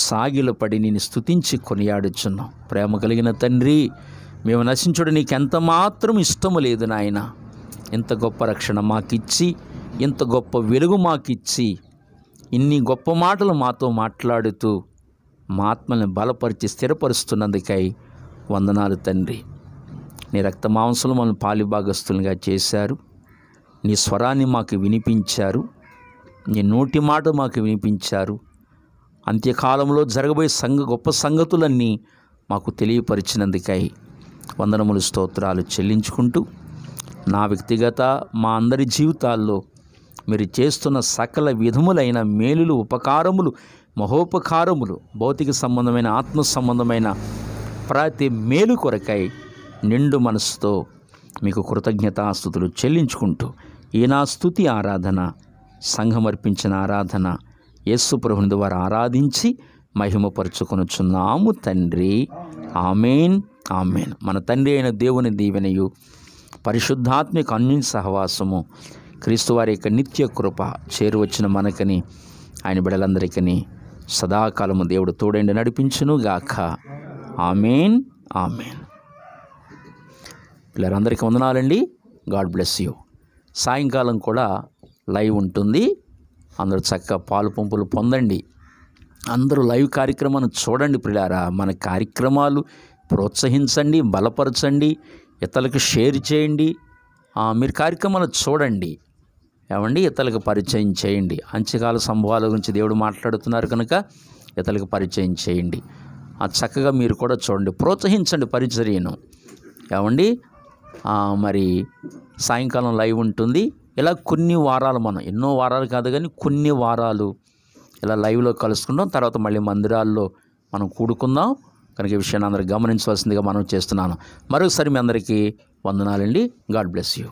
సాగిలపడి నేను స్తుతించి కొనియాడుచున్నాం. ప్రేమ కలిగిన తండ్రి, మేము నశించుడు నీకెంత మాత్రం ఇష్టము లేదు నాయన. ఇంత గొప్ప రక్షణ మాకిచ్చి, ఇంత గొప్ప వెలుగు మాకిచ్చి, ఇన్ని గొప్ప మాటలు మాతో మాట్లాడుతూ మా ఆత్మల్ని బలపరిచి స్థిరపరుస్తున్నందుకై వందనాలు తండ్రి. నీ రక్త మాంసలు మనల్ని పాలిభాగస్తులుగా చేశారు. నీ స్వరాన్ని మాకు వినిపించారు. నీ నోటి మాట మాకు వినిపించారు. అంత్యకాలంలో జరగబోయే గొప్ప సంగతులన్నీ మాకు తెలియపరిచినందుకై వందనములు, స్తోత్రాలు చెల్లించుకుంటూ, నా వ్యక్తిగత మా అందరి జీవితాల్లో మీరు చేస్తున్న సకల విధములైన మేలులు, ఉపకారములు, మహోపకారములు, భౌతిక సంబంధమైన, ఆత్మ సంబంధమైన ప్రతి మేలు కొరకై నిండు మనసుతో మీకు కృతజ్ఞతాస్తుతులు చెల్లించుకుంటూ, ఈ నా స్తుతి ఆరాధన, సంఘం అర్పించిన ఆరాధన యేసు ప్రభుని ద్వారా ఆరాధించి మహిమపరుచుకొనుచున్నాము తండ్రి. ఆమేన్, ఆమేన్. మన తండ్రి అయిన దేవుని దీవెనయు, పరిశుద్ధాత్మిక అన్యోన్య సహవాసము, క్రీస్తువారి యొక్క నిత్య కృప చేరువచ్చిన మనకని, ఆయన బిడ్డలందరికీ సదాకాలము దేవుడు తోడైండి నడిపించును గాక. ఆమేన్, ఆమేన్. పిల్లలందరికీ వందనాలండి. God bless you. సాయంకాలం కూడా లైవ్ ఉంటుంది. అందరూ చక్కగా పాలు పంపులు పొందండి. అందరూ లైవ్ కార్యక్రమాన్ని చూడండి ప్రియులారా. మన కార్యక్రమాలు ప్రోత్సహించండి, బలపరచండి, ఇతరులకు షేర్ చేయండి. మీరు కార్యక్రమాలు చూడండి, ఏమండి, ఇతరులకు పరిచయం చేయండి. అంత్యకాల సంభవాల గురించి దేవుడు మాట్లాడుతున్నారు కనుక ఇతరులకు పరిచయం చేయండి. చక్కగా మీరు కూడా చూడండి, ప్రోత్సహించండి పరిచర్యను. ఏమండి, మరి సాయంకాలం లైవ్ ఉంటుంది. ఇలా కొన్ని వారాలు, మనం ఎన్నో వారాలు కాదు కానీ కొన్ని వారాలు ఇలా లైవ్లో కలుసుకుందాం. తర్వాత మళ్ళీ మందిరాల్లో మనం కూడుకుందాం. కనుక ఈ విషయాన్ని అందరూ గమనించవలసిందిగా మనం చేస్తున్నాను. మరొకసారి మీ అందరికీ వందనాలండి. God bless you.